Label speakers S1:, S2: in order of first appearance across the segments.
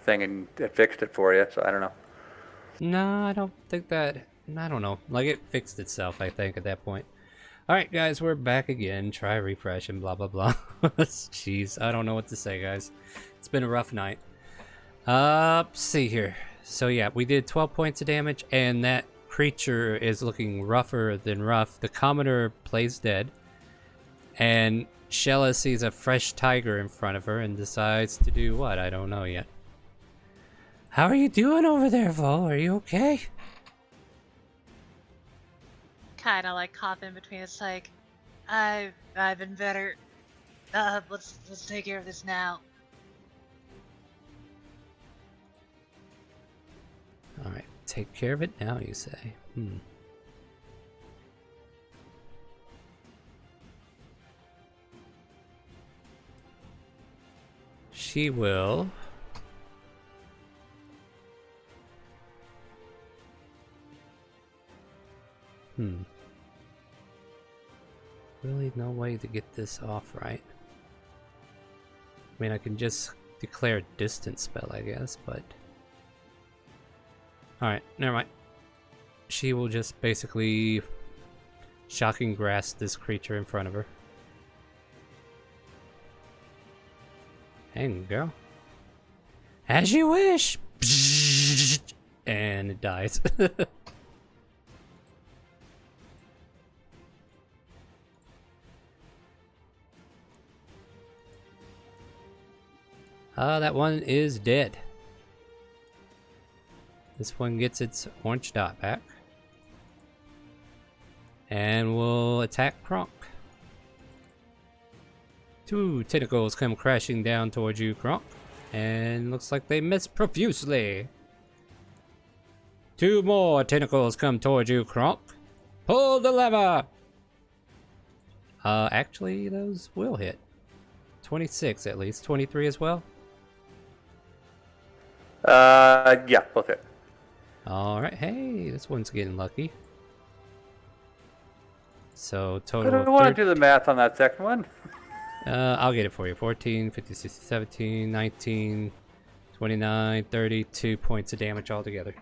S1: thing and it fixed it for you. So I don't know.
S2: No, I don't think that. I don't know. Like, it fixed itself, I think, at that point. Alright, guys, we're back again. Try refresh and blah, blah, blah. Jeez, I don't know what to say, guys. It's been a rough night. Let's see here. So, yeah, we did 12 points of damage, and that creature is looking rougher than rough. The commoner plays dead, and Shella sees a fresh tiger in front of her and decides to do what? I don't know yet. How are you doing over there, Vo? Are you okay?
S3: Kind of like hop in between. It's like, I've been better. Let's take care of this now.
S2: All right, take care of it now, you say. She will. Really no way to get this off right. I mean, I can just declare a distance spell, I guess, but... Alright, never mind. She will just basically shocking grass this creature in front of her. Hang, girl. As you wish! And it dies. That one is dead. This one gets its orange dot back. And will attack Kronk. 2 tentacles come crashing down towards you, Kronk. And looks like they miss profusely. 2 more tentacles come towards you, Kronk. Pull the lever! Actually, those will hit. 26 at least. 23 as well?
S1: Yeah, both hit.
S2: Alright, hey, this one's getting lucky. So,
S1: I
S2: total
S1: don't
S2: of
S1: want to do the math on that second one.
S2: I'll get it for you. 14, 15, 16, 17, 19, 29, 32 points of damage altogether.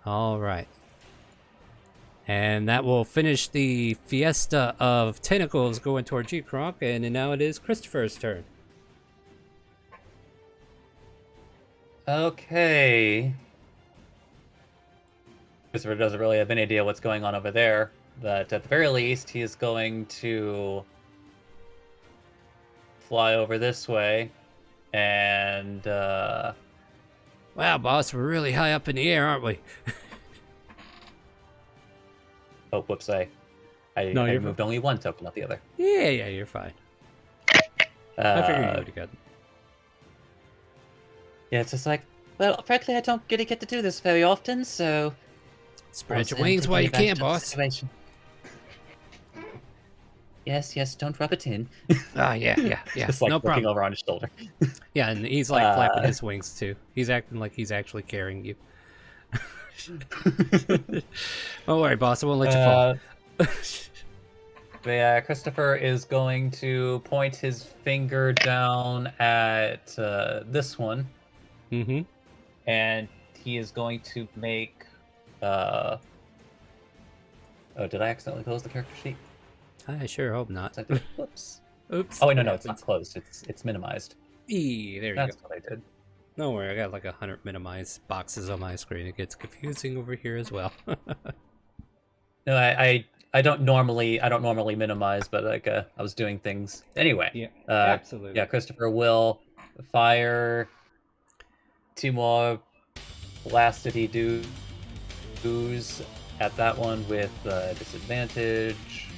S2: Alright. And that will finish the fiesta of tentacles going towards you, Kronk, and now it is Christopher's turn.
S4: Okay. Christopher doesn't really have any idea what's going on over there, but at the very least, he is going to fly over this way, and
S2: Wow, boss, we're really high up in the air, aren't we?
S4: oh, whoops! I
S2: No, you're
S4: removed only one token, not the other.
S2: Yeah, you're fine. I figured you would have gotten.
S4: Yeah, it's just like, well, frankly, I don't get to do this very often, so
S2: Spread your wings while you can, boss.
S4: Yes, don't rub it in.
S2: Ah, yeah.
S4: Just like
S2: No
S4: looking
S2: problem.
S4: over on his shoulder.
S2: Yeah, and he's like flapping his wings too. He's acting like he's actually carrying you. Don't worry, boss. I won't let you fall.
S4: Yeah, Christopher is going to point his finger down at this one.
S2: Mm-hmm.
S4: And he is going to make... Oh, did I accidentally close the character sheet?
S2: I sure hope not.
S4: Whoops.
S2: Oops.
S4: Oh, wait, no, it's not closed. It's minimized.
S2: There you
S4: That's
S2: go.
S4: what I did.
S2: Don't worry, I got like 100 minimized boxes on my screen. It gets confusing over here as well.
S4: No, I don't normally minimize, but like I was doing things anyway.
S2: Yeah, absolutely.
S4: Yeah, Christopher will fire 2 more blasted doos at that one with disadvantage.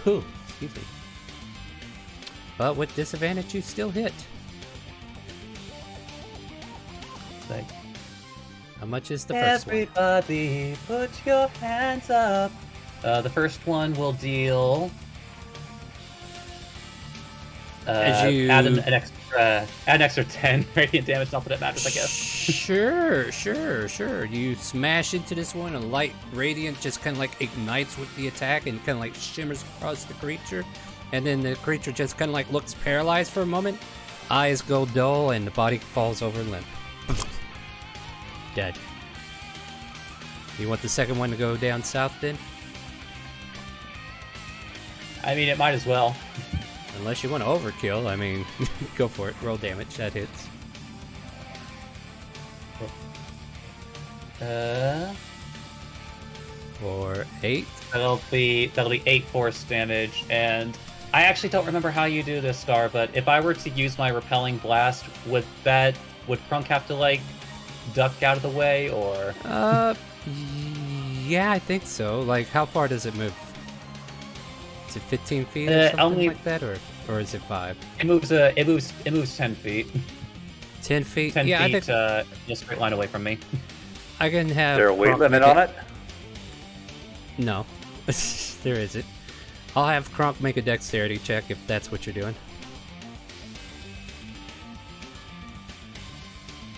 S2: Oh, excuse me. But with disadvantage, you still hit.
S4: Like,
S2: how much is the first one?
S4: everybody, put your hands up. The first one will deal Add an extra 10 radiant damage. Not that it matters, I guess.
S2: Sure. You smash into this one, and light radiant just kind of like ignites with the attack and kind of like shimmers across the creature, and then the creature just kind of like looks paralyzed for a moment. Eyes go dull, and the body falls over limp. Dead. You want the second one to go down south then?
S4: I mean, it might as well.
S2: Unless you want to overkill, I mean, go for it. Roll damage, that hits. For 8.
S4: That'll be 8 force damage, and I actually don't remember how you do this, Star. But if I were to use my repelling blast, would Krunk have to like duck out of the way, or?
S2: Yeah, I think so. Like, how far does it move? Is it 15 feet or something
S4: only...
S2: like that, or is it 5?
S4: It moves 10 feet.
S2: 10 feet?
S4: 10
S2: yeah,
S4: feet,
S2: I think
S4: in a straight line away from me.
S2: I can have.
S1: Is there a weight
S2: Krunk
S1: limit
S2: make
S1: on it?
S2: No, there isn't. I'll have Kronk make a dexterity check if that's what you're doing.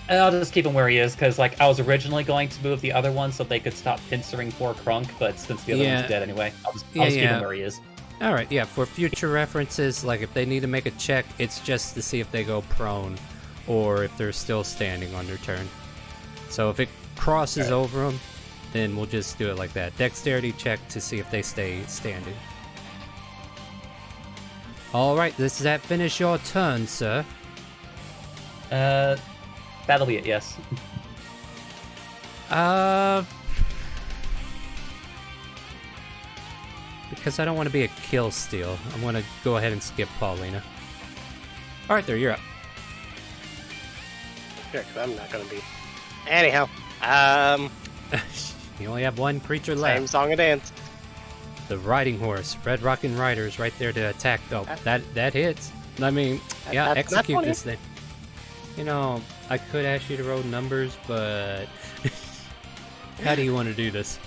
S4: And I'll just keep him where he is, because like I was originally going to move the other one so they could stop pincering poor Krunk, but since the other one's dead anyway, I'll just keep him where he is.
S2: Alright, yeah, for future references, like if they need to make a check, it's just to see if they go prone, or if they're still standing on their turn. So if it crosses over them, then we'll just do it like that. Dexterity check to see if they stay standing. Alright, does that finish your turn, sir?
S4: That'll be it, yes.
S2: Because I don't want to be a kill steal, I'm going to go ahead and skip Paulina. Arthur, you're up.
S5: Yeah, because I'm not going to be. Anyhow,
S2: You only have one creature
S5: same
S2: left.
S5: song and dance.
S2: The riding horse, Red Rockin' Riders, right there to attack. Oh, that hits. I mean, yeah,
S5: that's
S2: execute
S5: funny.
S2: this thing. You know, I could ask you to roll numbers, but how do you want to do this?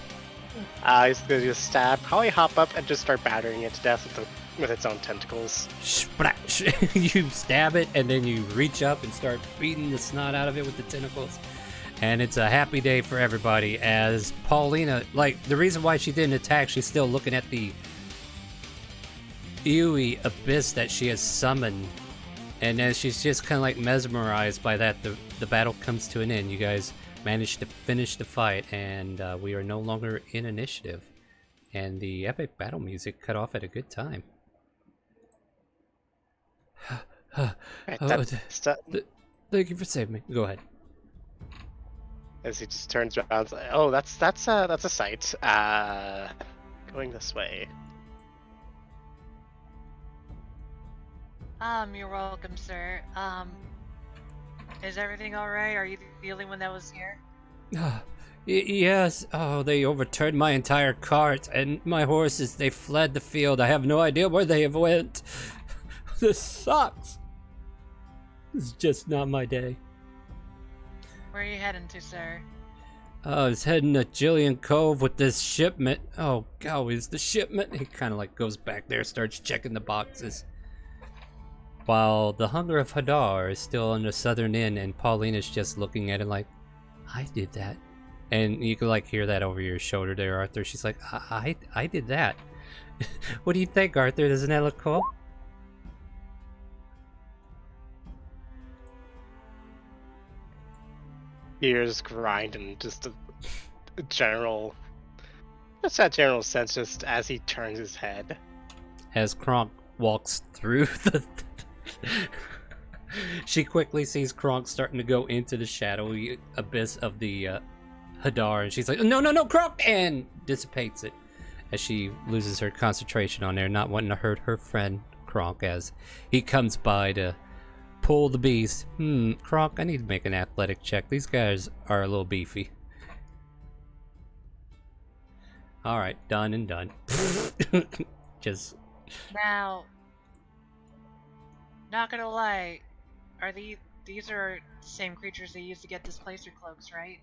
S5: He's going to just stab, probably hop up and just start battering it to death with its own tentacles.
S2: Splash! You stab it, and then you reach up and start beating the snot out of it with the tentacles. And it's a happy day for everybody, as Paulina, like, the reason why she didn't attack, she's still looking at the ooey abyss that she has summoned. And as she's just kind of like mesmerized by that, the battle comes to an end. You guys managed to finish the fight, and we are no longer in initiative. And the epic battle music cut off at a good time.
S5: Right,
S2: Thank you for saving me. Go ahead.
S5: as he just turns around, it's like, oh, that's a sight. Going this way.
S3: You're welcome, sir. Is everything alright? Are you the only one that was here?
S2: Yes. Oh, they overturned my entire cart, and my horses, they fled the field. I have no idea where they have went. This sucks. It's just not my day.
S3: Where are you heading to, sir?
S2: I was heading to Jillian Cove with this shipment. Oh, God, is the shipment? He kind of like goes back there, starts checking the boxes. While the Hunger of Hadar is still on the southern end, and Paulina's just looking at it like, I did that. And you can like hear that over your shoulder there, Arthur. She's like, I did that. What do you think, Arthur? Doesn't that look cool?
S5: Ears grind and just a general, just that general sense, just as he turns his head.
S2: As Kronk walks through the... She quickly sees Kronk starting to go into the shadowy abyss of the Hadar, and she's like, no, Kronk! And dissipates it as she loses her concentration on there, not wanting to hurt her friend Kronk as he comes by to pull the beast. Kronk, I need to make an athletic check. These guys are a little beefy. Alright, done and done. Just...
S3: Now, not gonna lie, are these are the same creatures they use to get displacer cloaks, right?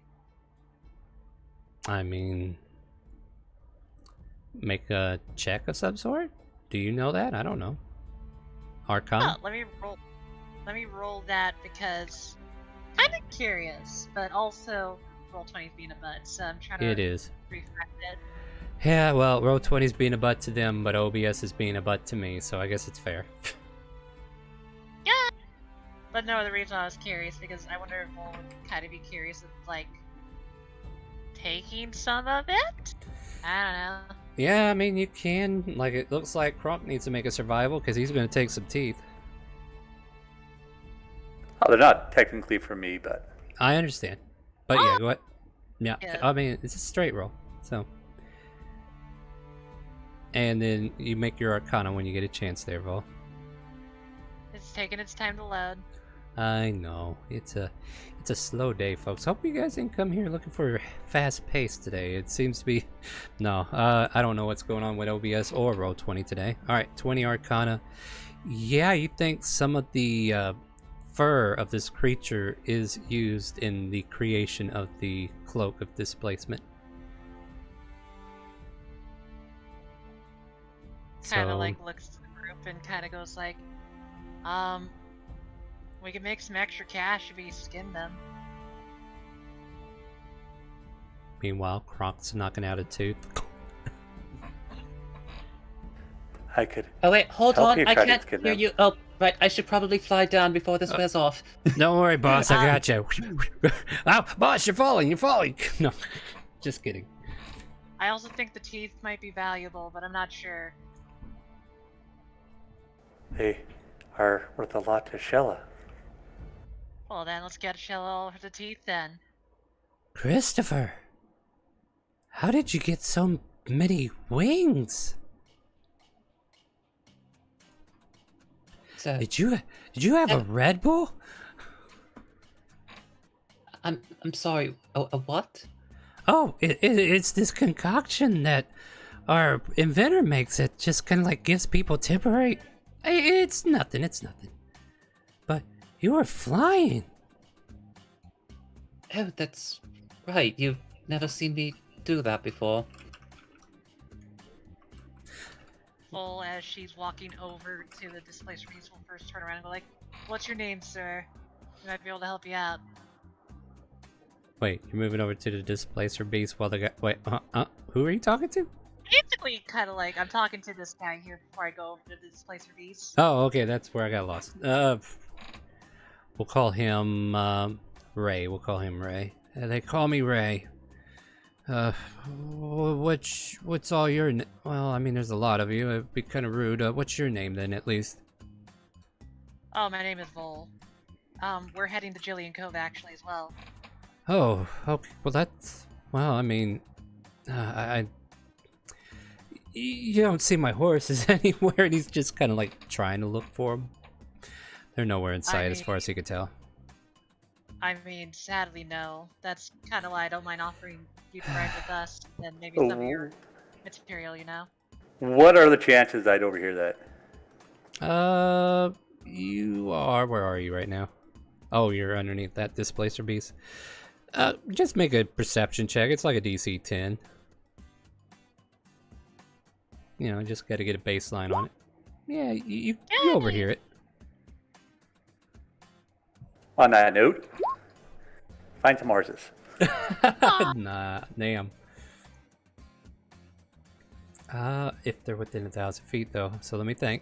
S2: I mean... Make a check of some sort? Do you know that? I don't know. Arcana?
S3: Oh, let me roll that because kind of curious, but also roll 20 being a butt, so I'm trying to
S2: It is.
S3: reflect it.
S2: Yeah, well, roll 20's being a butt to them, but OBS is being a butt to me, so I guess it's fair.
S3: Yeah. But no, the reason I was curious because I wonder if Vol would kind of be curious of like taking some of it. I don't know.
S2: Yeah, I mean, you can. Like, it looks like Kronk needs to make a survival because he's going to take some teeth.
S1: Oh, they're not technically for me, but
S2: I understand. But yeah, what? Yeah,
S3: Yeah.
S2: I mean, it's a straight roll, so. And then you make your Arcana when you get a chance there, Vol.
S3: It's taking its time to load.
S2: I know. It's a slow day, folks. Hope you guys didn't come here looking for fast pace today. It seems to be no, I don't know what's going on with OBS or Roll20 today. Alright, 20 Arcana. Yeah, you think some of the fur of this creature is used in the creation of the cloak of displacement.
S3: Kind of
S2: So,
S3: like looks at the group and kind of goes like, we can make some extra cash if we skin them.
S2: meanwhile, Kronk's knocking out a tooth.
S1: I could.
S4: Oh wait, hold
S1: Help
S4: on,
S1: you
S4: I
S1: try to
S4: can't
S1: skin
S4: hear
S1: them.
S4: you. Oh, right, I should probably fly down before this wears off.
S2: Don't worry, boss, I got you. Oh, boss, you're falling, you're falling. No, just kidding.
S3: I also think the teeth might be valuable, but I'm not sure.
S1: They are worth a lot to Shella.
S3: Well then, let's get a shell all over the teeth then.
S2: Christopher, how did you get so many wings?
S4: So,
S2: Did you have a Red Bull?
S4: I'm sorry. A what?
S2: Oh, it's this concoction that our inventor makes. It just kind of like gives people temporary. It's nothing. It's nothing. But you were flying.
S4: Oh, that's right. You've never seen me do that before.
S3: Full as she's walking over to the displaced beast will first turn around and go like, "What's your name, sir? We might be able to help you out."
S2: Wait, you're moving over to the displacer beast while the guy. Wait, who are you talking to?
S3: Basically, kind of like I'm talking to this guy here before I go over to the displacer beast.
S2: Oh, okay, that's where I got lost. We'll call him Ray. We'll call him Ray. They call me Ray. What's all your? Well, I mean, there's a lot of you. It'd be kind of rude. What's your name then, at least?
S3: Oh, my name is Vol. We're heading to Jillian Cove actually as well.
S2: Oh, okay. Well, that's. Well, I mean, you don't see my horses anywhere, and he's just kind of like trying to look for them. They're nowhere in sight, as far as he could tell.
S3: I mean, sadly, no. That's kind of why I don't mind offering you to ride with us and maybe some of your material, you know?
S1: What are the chances I'd overhear that?
S2: You are. Where are you right now? Oh, you're underneath that displacer beast. Just make a perception check. It's like a DC 10. You know, just got to get a baseline on it. Yeah, you overhear it.
S1: On that note, find some horses.
S2: Nah, damn. If they're within 1,000 feet, though. So let me think.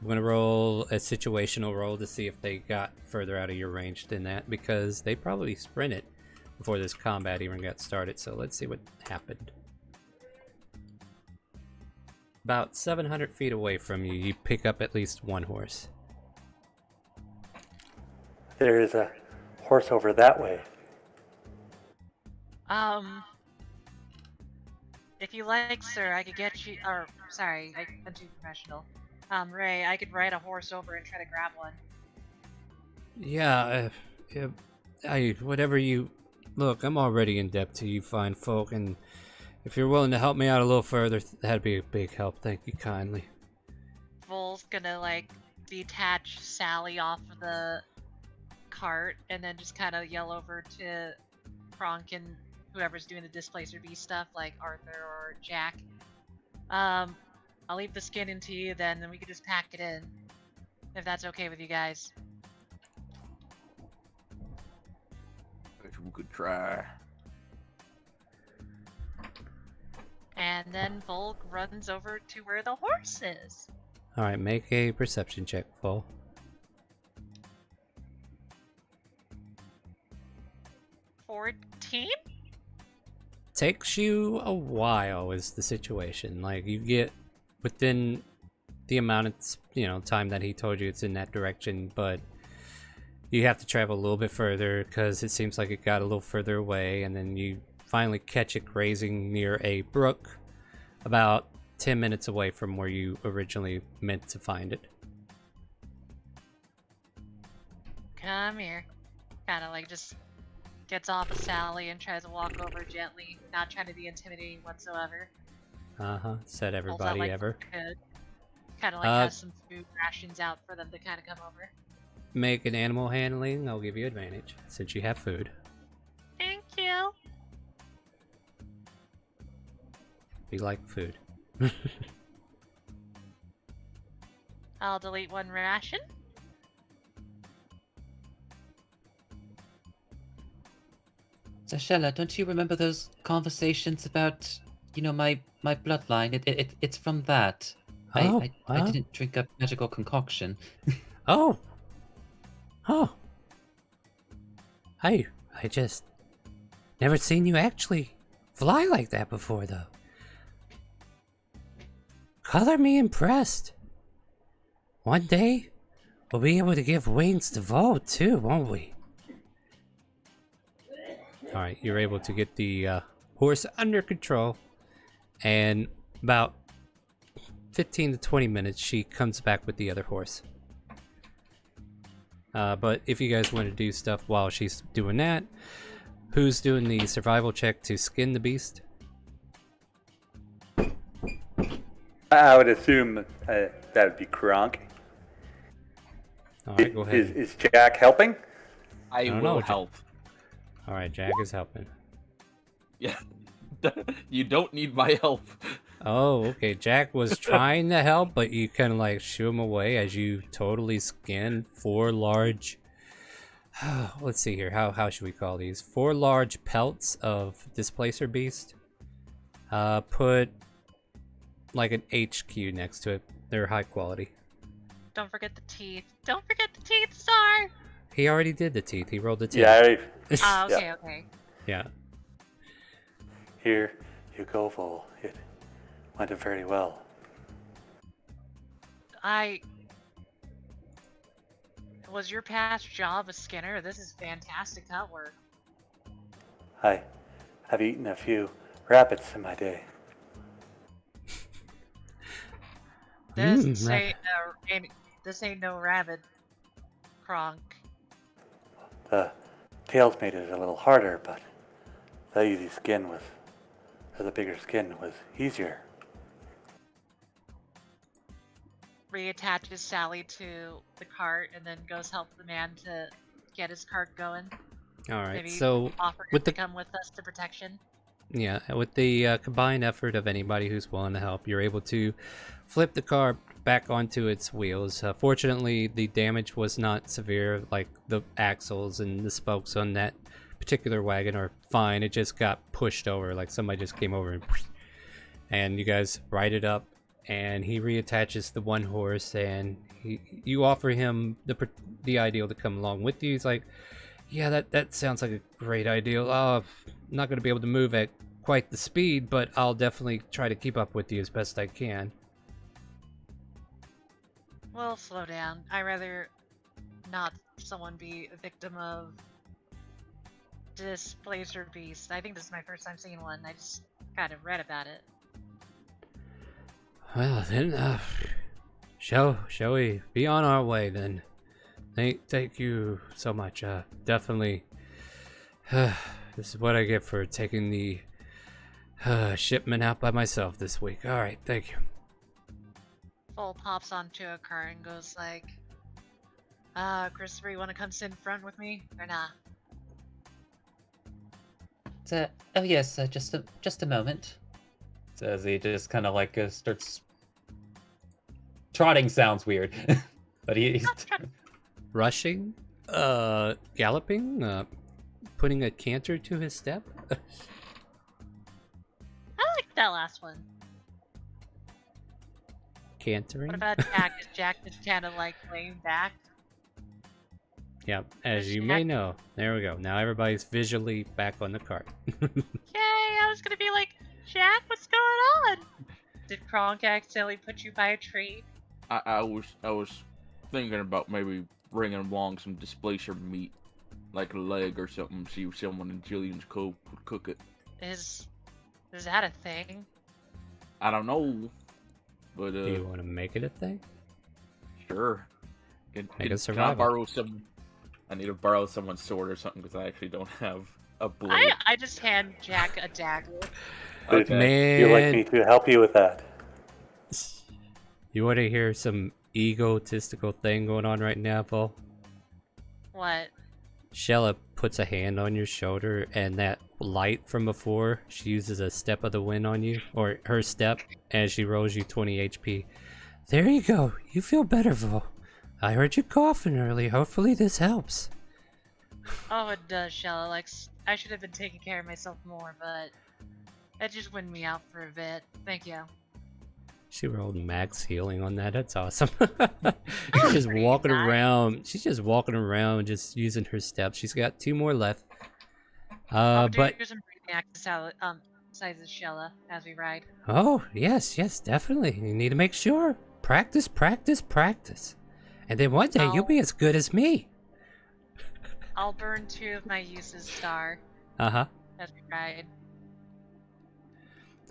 S2: I'm gonna roll a situational roll to see if they got further out of your range than that, because they probably sprinted before this combat even got started. So let's see what happened. About 700 feet away from you, you pick up at least one horse.
S1: There's a horse over that way.
S3: If you like, sir, I could get you, or, sorry, I'm too professional. Ray, I could ride a horse over and try to grab one.
S2: Yeah, whatever you... Look, I'm already in debt to you fine folk, and if you're willing to help me out a little further, that'd be a big help. Thank you kindly.
S3: Vol's gonna, like, detach Sally off of the cart and then just kind of yell over to Kronk and whoever's doing the displacer beast stuff, like Arthur or Jack. I'll leave the skin into you then, and we can just pack it in. if that's okay with you guys.
S6: We could try.
S3: And then Volk runs over to where the horse is.
S2: Alright, make a perception check, Vol.
S3: 14?
S2: Takes you a while is the situation. Like, you get within the amount of time that he told you it's in that direction, but you have to travel a little bit further because it seems like it got a little further away, and then you finally catch it grazing near a brook about 10 minutes away from where you originally meant to find it.
S3: Come here. Kind of like just gets off of Sally and tries to walk over gently, not trying to be intimidating whatsoever.
S2: Said
S3: Pulls out,
S2: everybody
S3: like,
S2: ever.
S3: Kind of like has some food rations out for them to kind of come over.
S2: Make an animal handling, I'll give you advantage since you have food.
S3: Thank you.
S2: We like food.
S3: I'll delete one ration.
S4: Zashella, don't you remember those conversations about, my bloodline? It's from that. I didn't drink a magical concoction.
S2: Oh! I just never seen you actually fly like that before, though. Color me impressed. One day, we'll be able to give wings to Vol, too, won't we? Alright, you're able to get the horse under control, and about 15 to 20 minutes, she comes back with the other horse. But if you guys want to do stuff while she's doing that, who's doing the survival check to skin the beast?
S1: I would assume that would be Kronk.
S2: Alright, go ahead.
S1: Is Jack helping?
S6: I
S2: don't
S6: will
S2: know,
S6: help.
S2: Alright, Jack is helping.
S6: Yeah. You don't need my help.
S2: Oh, okay. Jack was trying to help, but you kind of like shoo him away as you totally skin 4 large... Let's see here. How should we call these? 4 large pelts of Displacer Beast. Put like an HQ next to it. They're high quality.
S3: Don't forget the teeth. Don't forget the teeth, Star!
S2: He already did the teeth. He rolled the teeth.
S1: Yeah.
S3: Oh, okay,
S1: Yeah.
S3: okay.
S2: Yeah.
S1: Here you go, Vol. It went very well.
S3: Was your past job a skinner? This is fantastic cut work.
S1: I have eaten a few rabbits in my day.
S3: This
S2: rabbit.
S3: ain't no rabbit, Kronk.
S1: The tails made it a little harder, but the bigger skin was easier.
S3: Reattaches Sally to the cart and then goes help the man to get his cart going.
S2: Alright,
S3: Maybe
S2: so
S3: offer him
S2: with
S3: to
S2: the
S3: come with us to protection.
S2: yeah, with the combined effort of anybody who's willing to help, you're able to flip the car back onto its wheels. Fortunately, the damage was not severe, like the axles and the spokes on that particular wagon are fine. It just got pushed over, like somebody just came over and you guys ride it up, and he reattaches the one horse, and you offer him the ideal to come along with you. He's like, yeah, that sounds like a great ideal. I'm not going to be able to move at quite the speed, but I'll definitely try to keep up with you as best I can.
S3: Well, slow down. I'd rather not someone be a victim of Displacer Beast. I think this is my first time seeing one. I just kind of read about it.
S2: Well, then, shall we be on our way then? Thank you so much. Definitely, this is what I get for taking the shipment out by myself this week. All right, thank you.
S3: Vol pops onto a car and goes like, Christopher, you want to come sit in front with me or not?
S4: Oh yes, just a moment. Says he just kind of like starts trotting. Sounds weird. But he's
S2: Rushing, galloping, putting a canter to his step.
S3: I like that last one.
S2: Cantering.
S3: What about Jack? Is Jack just kind of like laying back?
S2: Yeah, as you may know. There we go. Now everybody's visually back on the cart.
S3: Yay! I was gonna be like, Jack, what's going on? Did Kronk accidentally put you by a tree?
S6: I was thinking about maybe bringing along some displacer meat, like a leg or something. See if someone in Jillian's Cove would cook it.
S3: Is that a thing?
S6: I don't know, but
S2: Do you want to make it a thing?
S6: sure.
S2: Make a
S6: Can I
S2: survival.
S6: borrow some? I need to borrow someone's sword or something because I actually don't have a blade.
S3: I just hand Jack a dagger.
S1: Would
S6: Okay.
S1: you like
S2: Man,
S1: me to help you with that?
S2: you want to hear some egotistical thing going on right now, Paul?
S3: What?
S2: Shella puts a hand on your shoulder, and that light from before, she uses a step of the wind on you, or her step, and she rolls you 20 HP. There you go. You feel better, Vol. I heard you coughing early. Hopefully this helps.
S3: Oh, it does, Shella. Like, I should have been taking care of myself more, but that just wind me out for a bit. Thank you.
S2: She rolled max healing on that. That's awesome. She's just
S3: pretty
S2: walking
S3: nice.
S2: around. She's just walking around, just using her steps. She's got 2 more left.
S3: I'll do
S2: But
S3: some breathing exercises, Shella, as we ride.
S2: oh yes, definitely. You need to make sure. Practice, practice, practice, and then one day you'll be as good as me.
S3: I'll burn 2 of my uses star
S2: Uh-huh.
S3: as we ride.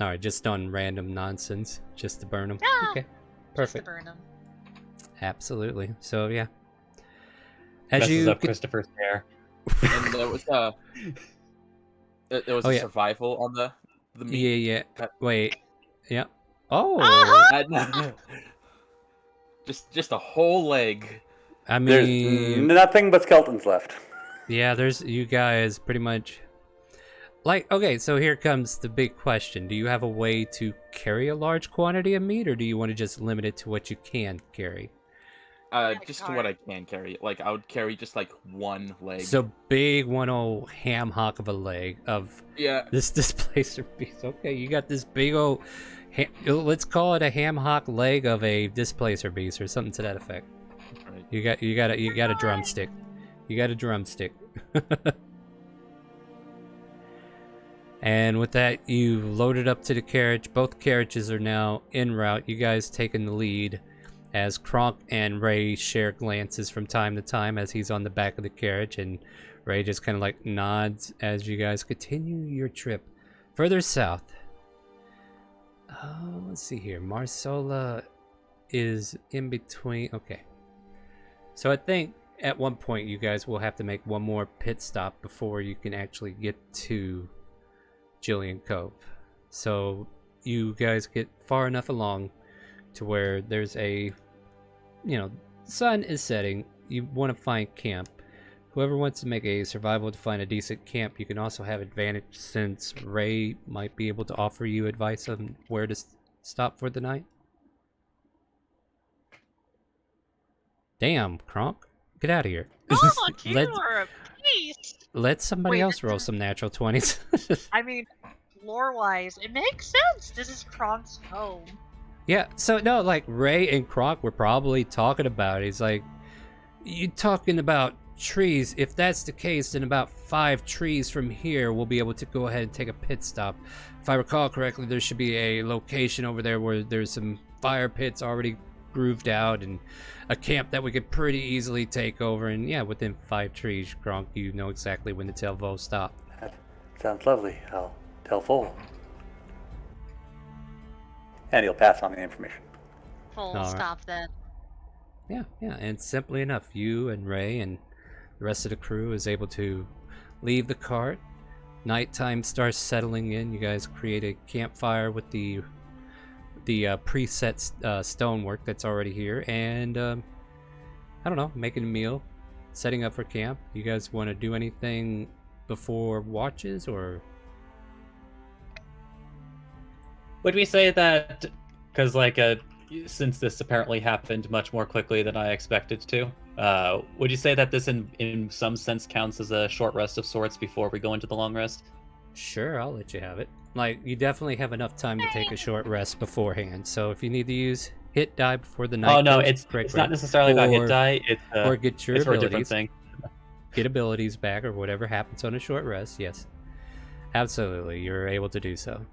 S2: All right, just on random nonsense, just to burn them.
S3: Yeah,
S2: Okay,
S3: Just
S2: perfect.
S3: to burn them.
S2: Absolutely. So yeah, as
S4: messes
S2: you
S4: up Christopher's hair.
S6: And there was there was
S2: Oh,
S6: a
S2: yeah.
S6: survival on the meat.
S2: yeah.
S6: That-
S2: Wait. Yeah. Oh.
S3: Uh-huh.
S6: Just a whole leg.
S2: I
S1: There's
S2: mean,
S1: nothing but skeletons left.
S2: yeah. There's you guys pretty much. Like, okay, so here comes the big question. Do you have a way to carry a large quantity of meat, or do you want to just limit it to what you can carry?
S6: Just to what I can carry. Like I would carry just like one leg.
S2: So big one old ham hock of a leg of
S6: yeah.
S2: this displacer beast. Okay, you got this big old, let's call it a ham hock leg of a displacer beast or something to that effect.
S6: Right.
S2: You got a drumstick. You got a drumstick. And with that, you load it up to the carriage. Both carriages are now en route. You guys taking the lead as Kronk and Ray share glances from time to time as he's on the back of the carriage, and Ray just kind of like nods as you guys continue your trip further south. Let's see here. Marsola is in between. Okay. So I think at one point you guys will have to make one more pit stop before you can actually get to Jillian Cove. So you guys get far enough along to where there's a, sun is setting. You want to find camp. Whoever wants to make a survival to find a decent camp, you can also have advantage since Ray might be able to offer you advice on where to stop for the night. Damn, Kronk, get out of here.
S3: Oh, you
S2: Let-
S3: are a beast!
S2: Let somebody
S3: Wait,
S2: else
S3: this
S2: roll
S3: is-
S2: some natural 20s.
S3: I mean, lore-wise, it makes sense. This is Kronk's home.
S2: Yeah, so no, like Ray and Kronk were probably talking about it. He's like, you talking about trees. If that's the case, then about 5 trees from here we'll be able to go ahead and take a pit stop. If I recall correctly, there should be a location over there where there's some fire pits already grooved out and a camp that we could pretty easily take over. And yeah, within 5 trees, Kronk, you know exactly when to tell Vo stop.
S1: That sounds lovely. I'll tell Full. And he'll pass on the information.
S3: Full
S2: All right.
S3: stop then.
S2: Yeah, and simply enough, you and Ray and the rest of the crew is able to leave the cart. Nighttime starts settling in. You guys create a campfire with the preset stonework that's already here, and I don't know, making a meal, setting up for camp. You guys want to do anything before watches, or?
S4: Would we say that because since this apparently happened much more quickly than I expected to, would you say that this in some sense counts as a short rest of sorts before we go into the long rest?
S2: Sure, I'll let you have it. Like, you definitely have enough time to take a short rest beforehand. So if you need to use hit die before the night
S4: Oh no,
S2: goes,
S4: it's
S2: great,
S4: it's
S2: great.
S4: not necessarily about hit
S2: Or-
S4: die.
S2: or get your
S4: it's for a different
S2: abilities,
S4: thing.
S2: get abilities back, or whatever happens on a short rest. Yes, absolutely, you're able to do so.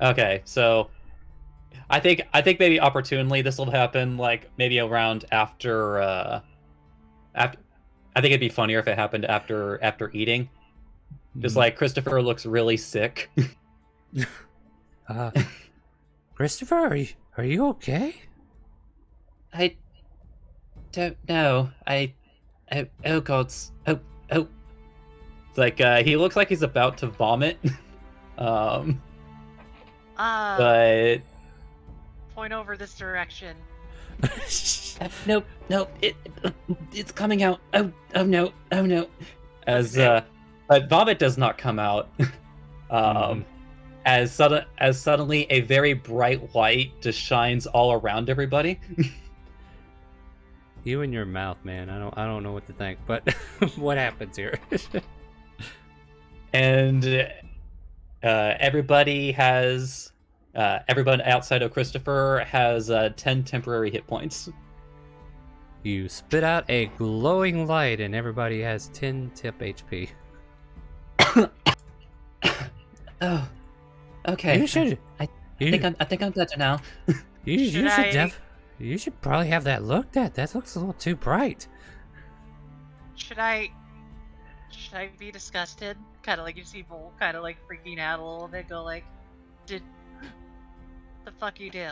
S4: Okay, so I think maybe opportunely this will happen like maybe around after after. I think it'd be funnier if it happened after eating. Just like Christopher looks really sick.
S2: Uh, Christopher, are you okay?
S4: I don't know. Oh gods. Oh. It's like he looks like he's about to vomit. um but
S3: Point over this direction.
S4: nope. It's coming out. Oh no. As
S3: Okay.
S4: but vomit does not come out. As suddenly a very bright light just shines all around everybody.
S2: You and your mouth, man. I don't know what to think, but what happens here?
S4: And everybody outside of Christopher has 10 temporary hit points.
S2: You spit out a glowing light, and everybody has 10 tip HP.
S4: Oh, okay.
S2: You should.
S4: I think I'm better now.
S2: You should probably have that looked at. That looks a little too bright.
S3: Should I be disgusted? Kind of like you see Vol kind of like freaking out a little bit, go like, "Did the fuck you do?"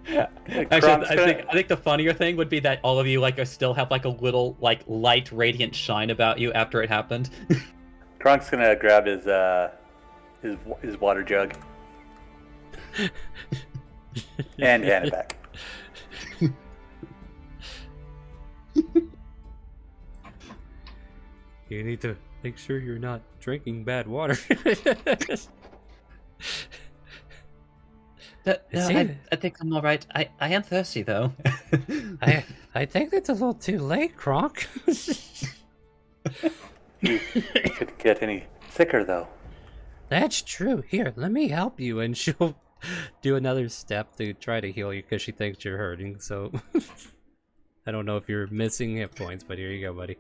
S4: Actually,
S1: Kronk's
S4: I think the funnier thing would be that all of you still have a little light radiant shine about you after it happened.
S1: Kronk's gonna grab his water jug and hand it back.
S2: You need to make sure you're not drinking bad water.
S4: No,
S2: See?
S4: I think I'm all right. I am thirsty though.
S2: I think that's a little too late, Kronk.
S1: You could get any sicker though.
S2: That's true. Here, let me help you. And she'll do another step to try to heal you because she thinks you're hurting. So I don't know if you're missing hit points, but here you go, buddy.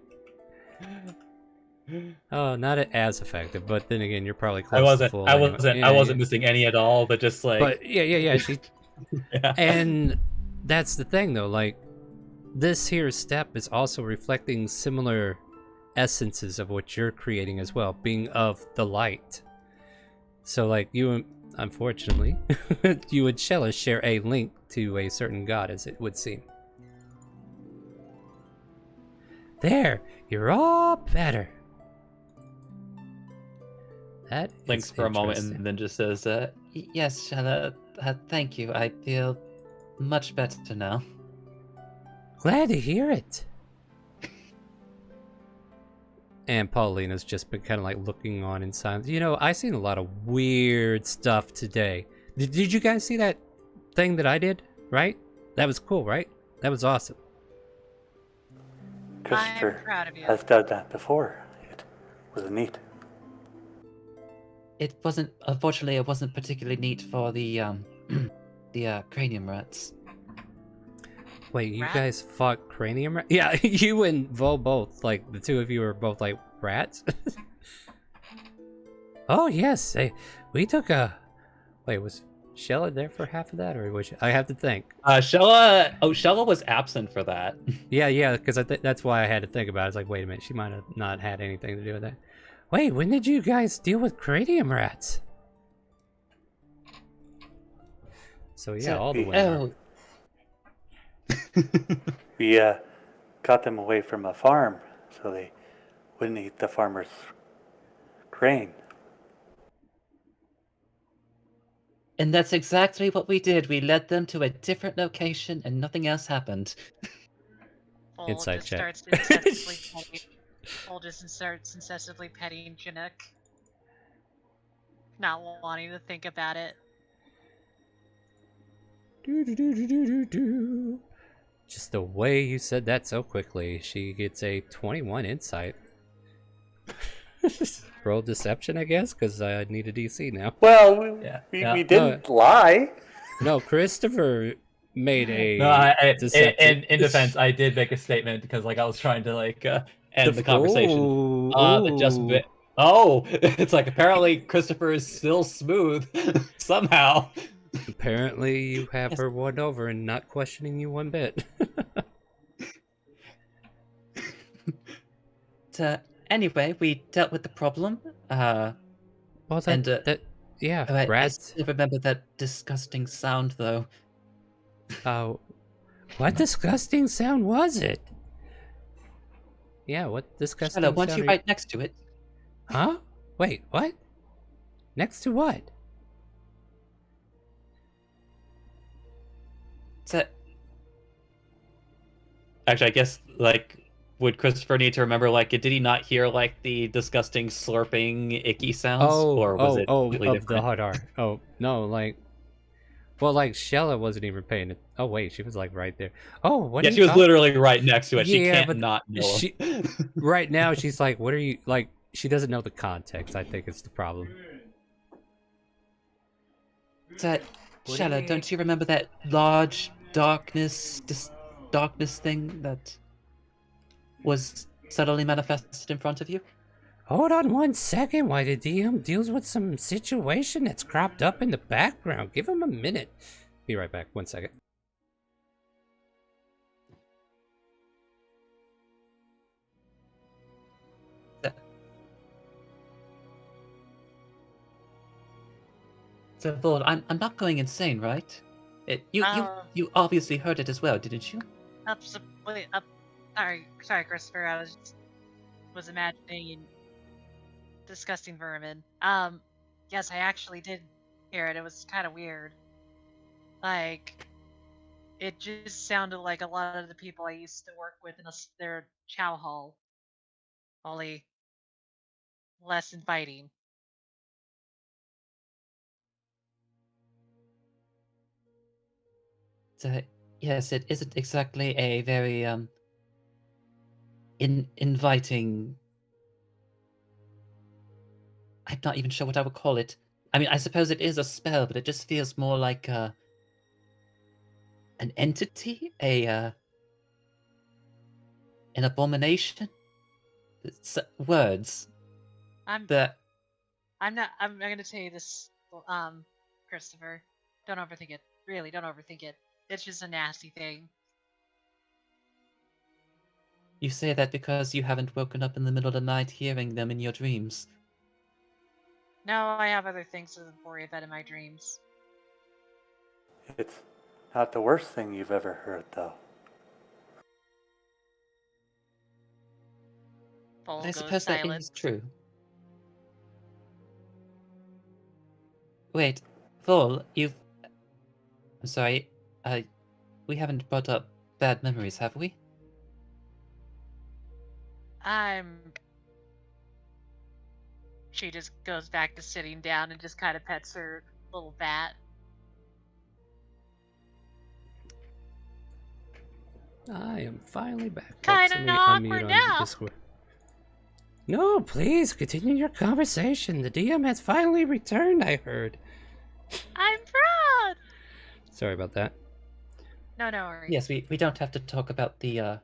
S2: Oh, not as effective, but then again, you're probably close to full.
S4: I
S2: anyway.
S4: wasn't missing any at all, but just like.
S2: But yeah. She
S4: Yeah.
S2: And that's the thing, though. Like, this here step is also reflecting similar essences of what you're creating as well, being of the light. So, like, you, unfortunately, you and Shella share a link to a certain god, as it would seem. There, you're all better. That
S4: Blinks
S2: is
S4: for a moment
S2: interesting.
S4: and then just says, "Yes, Shella, thank you. I feel much better now."
S2: Glad to hear it. And Paulina's just been kind of like looking on in silence. You know, I've seen a lot of weird stuff today. Did you guys see that thing that I did? Right? That was cool, right? That was awesome.
S3: I'm
S1: Christopher
S3: proud of you.
S1: has done that before. It was neat.
S4: Unfortunately, it wasn't particularly neat for the cranium rats.
S2: Wait, you
S3: Rat?
S2: guys fought cranium rat? Yeah, you and Vo both. Like, the two of you were both like rats. Oh, yes. Hey, we took a... Wait, was Shella there for half of that? Or was she... I have to think.
S4: Shella was absent for that.
S2: Yeah, because that's why I had to think about it. It's like, wait a minute, she might have not had anything to do with that. Wait, when did you guys deal with cranium rats? So yeah, all the women.
S1: We got them away from a farm so they wouldn't eat the farmer's grain.
S4: And that's exactly what we did. We led them to a different location and nothing else happened.
S3: Vol
S2: Inside
S3: just
S2: check.
S3: starts incessantly petting. Vol just starts incessantly petting Chinook. Not wanting to think about it.
S2: Do. Just the way you said that so quickly, she gets a 21 insight. Roll deception, I guess, because I need a DC now.
S1: Well, we,
S7: Yeah.
S1: we,
S7: Yeah.
S1: we didn't lie.
S2: No, Christopher made a
S7: No,
S2: deception.
S7: in defense, I did make a statement because like I was trying to like end the conversation.
S2: Ooh,
S7: Just
S2: ooh.
S7: oh, it's like apparently Christopher is still smooth somehow.
S2: Apparently, you have
S7: Yes.
S2: her won over and not questioning you one bit.
S7: Anyway, we dealt with the problem.
S2: Well,
S7: And,
S2: yeah,
S7: I
S2: rats.
S7: still remember that disgusting sound though.
S2: Oh, what disgusting sound was it? Yeah, what disgusting
S7: Hello, weren't
S2: sound?
S7: you
S2: are
S7: right next to it?
S2: Huh? Wait, what? Next to what?
S7: So, actually, I guess like would Christopher need to remember like did he not hear like the disgusting slurping icky sounds, or was it completely
S2: of the
S7: different?
S2: hot R. Oh, no, like, well, like Shella wasn't even paying it. Oh wait, she was like right there. Oh, what?
S7: Yeah,
S2: are you
S7: she was
S2: talking-
S7: literally right next to it. She
S2: Yeah,
S7: can't
S2: but
S7: not know.
S2: she- Right now, she's like, what are you like? She doesn't know the context. I think it's the problem.
S7: So, Shallow, don't you remember that large darkness thing that was suddenly manifested in front of you?
S2: Hold on 1 second while the DM deals with some situation that's cropped up in the background. Give him a minute. Be right back. 1 second.
S7: So, Lord, I'm not going insane, right? You obviously heard it as well, didn't you?
S3: Absolutely. Sorry, Christopher. I was imagining disgusting vermin. Yes, I actually did hear it. It was kind of weird. Like, it just sounded like a lot of the people I used to work with in their chow hall, only less inviting.
S7: So, yes, it isn't exactly a very inviting. I'm not even sure what I would call it. I mean, I suppose it is a spell, but it just feels more like an entity, an abomination. It's, words
S3: I'm
S7: that
S3: not. I'm gonna tell you this, Christopher. Don't overthink it. Really, don't overthink it. It's just a nasty thing.
S7: you say that because you haven't woken up in the middle of the night hearing them in your dreams.
S3: No, I have other things to worry about in my dreams.
S1: It's not the worst thing you've ever heard, though.
S3: Full
S7: But I
S3: goes
S7: suppose that
S3: silent.
S7: is true. Wait, Vol, I'm sorry, we haven't brought up bad memories, have we?
S3: She just goes back to sitting down and just kind of pets her little bat.
S2: I am finally back.
S3: Kinda
S2: Folks, let me
S3: awkward
S2: unmute on
S3: now.
S2: Discord. No, please continue your conversation. The DM has finally returned, I heard.
S3: I'm proud.
S2: Sorry about that.
S3: No worries.
S7: Yes, we don't have to talk about the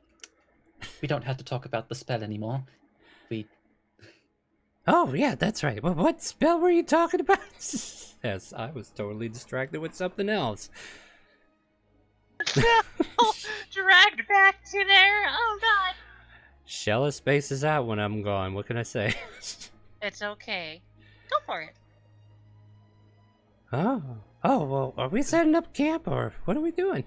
S7: we don't have to talk about the spell anymore. We
S2: Oh, yeah, that's right. Well, what spell were you talking about? Yes, I was totally distracted with something else.
S3: Dragged back to there. Oh god.
S2: Shella spaces out when I'm gone. What can I say?
S3: It's okay. Go for it.
S2: Oh, well, are we setting up camp or what are we doing?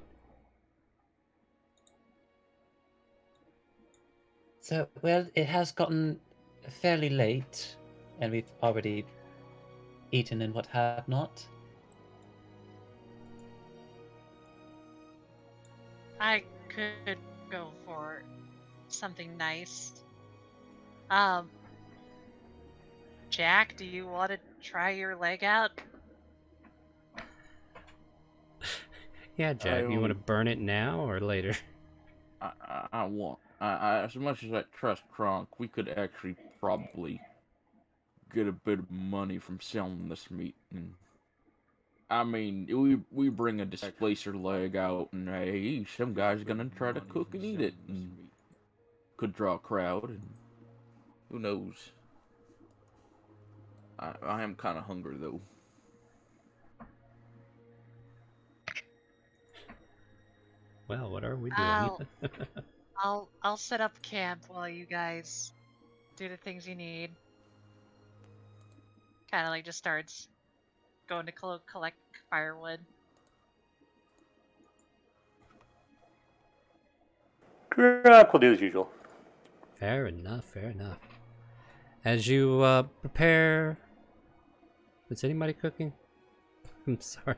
S7: So, well, it has gotten fairly late, and we've already eaten and what have not.
S3: I could go for something nice. Jack, do you want to try your leg out?
S2: Yeah, Jack. You want to
S6: I,
S2: burn it now or later?
S6: as much as I trust Kronk, we could actually probably get a bit of money from selling this meat. And I mean, we bring a displacer leg out, and hey, some guy's gonna try to cook and eat it, and could draw a crowd, and who knows? I am kind of hungry though.
S2: Well, what are we doing?
S3: I'll I'll set up camp while you guys do the things you need. Kind of like just starts going to collect firewood.
S1: Kronk will do as usual.
S2: Fair enough, fair enough. As you prepare... Is anybody cooking? I'm sorry.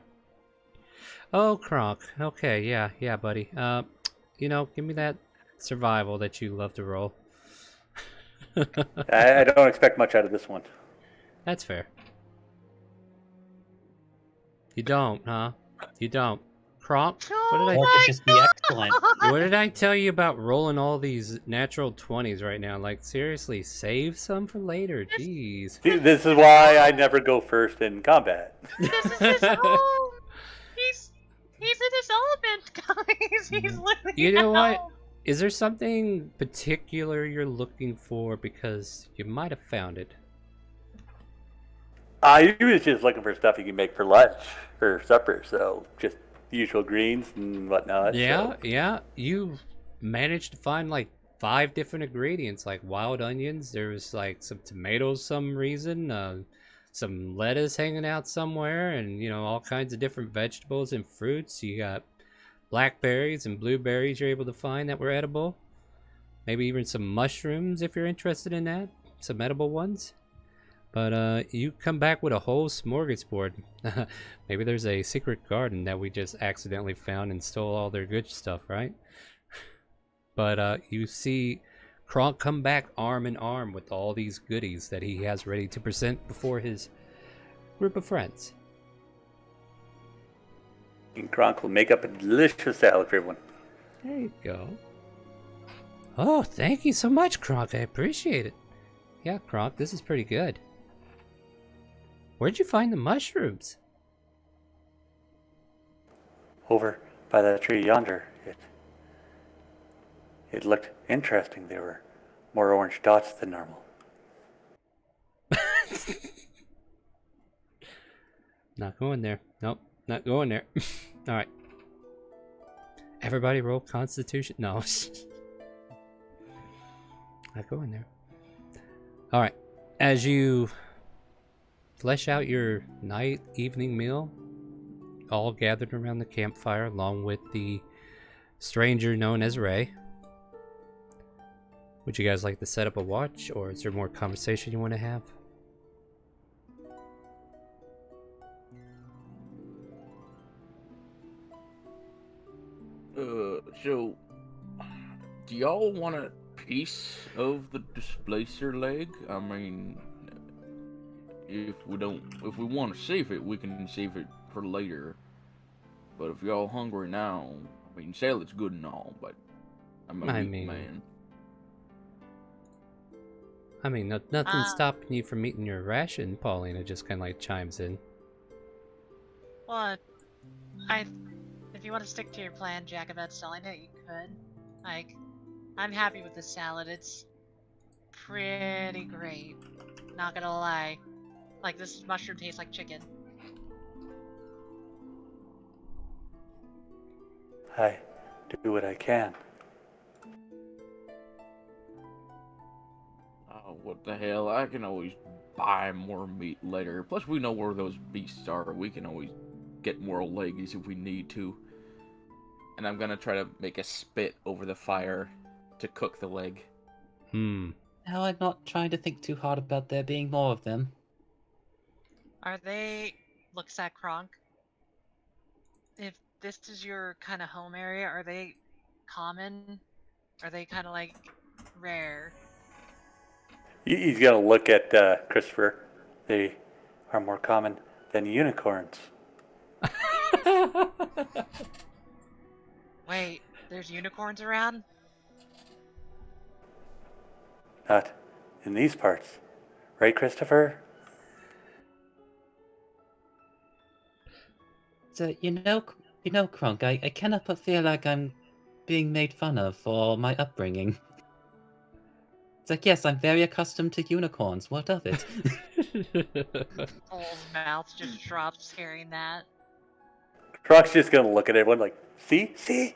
S2: Oh, Kronk. Okay, yeah, buddy. You know, give me that survival that you love to roll.
S1: I don't expect much out of this one.
S2: That's fair. You don't, huh? You don't. Kronk, what did I...
S4: Or it could just be excellent.
S2: What did I tell you about rolling all these natural 20s right now? Like, seriously, save some for later. Jeez.
S1: See, this is why I never go first in combat.
S3: This is his home. He's in his element, guys. He's literally.
S2: You know what?
S3: home.
S2: Is there something particular you're looking for? Because you might have found it.
S1: I was just looking for stuff you can make for lunch or supper, so just the usual greens and whatnot.
S2: Yeah,
S1: so.
S2: yeah. You managed to find like 5 different ingredients, like wild onions. There was like some tomatoes, some reason. Some lettuce hanging out somewhere, and you know, all kinds of different vegetables and fruits. You got blackberries and blueberries you're able to find that were edible. Maybe even some mushrooms if you're interested in that. Some edible ones. But you come back with a whole smorgasbord. Maybe there's a secret garden that we just accidentally found and stole all their good stuff, right? But you see Kronk come back arm in arm with all these goodies that he has ready to present before his group of friends.
S1: And Kronk will make up a delicious salad for everyone.
S2: There you go. Oh, thank you so much, Kronk. I appreciate it. Yeah, Kronk, this is pretty good. Where'd you find the mushrooms?
S1: Over by that tree yonder, it looked interesting. There were more orange dots than normal.
S2: Not going there. Nope, not going there. Alright. Everybody roll Constitution. No. Not going there. Alright. As you flesh out your night, evening meal, all gathered around the campfire along with the stranger known as Ray. Would you guys like to set up a watch, or is there more conversation you want to have?
S6: So, do y'all want a piece of the displacer leg? I mean, if we want to save it, we can save it for later. But if y'all hungry now, I mean, salad's good and all, but I'm a meat man.
S2: I mean, nothing's stopping you from eating your ration, Paulina just kind of like chimes in.
S3: Well, if you want to stick to your plan, Jack, about selling it, you could. Like, I'm happy with the salad. It's pretty great. Not gonna lie. Like, this mushroom tastes like chicken.
S1: I do what I can.
S6: Oh, what the hell? I can always buy more meat later. Plus, we know where those beasts are. We can always get more legs if we need to. And I'm gonna try to make a spit over the fire to cook the leg.
S7: Now I'm not trying to think too hard about there being more of them.
S3: Are they... Looks at Kronk. If this is your kind of home area, are they common? Are they kind of like rare?
S1: He's gonna look at Christopher. They are more common than unicorns.
S3: Wait, there's unicorns around?
S1: Not in these parts. Right, Christopher?
S7: So, Kronk, I cannot but feel like I'm being made fun of for my upbringing. It's like, yes, I'm very accustomed to unicorns. What of it?
S3: Cole's mouth just drops hearing that.
S1: Croc's just gonna look at everyone like, see? See?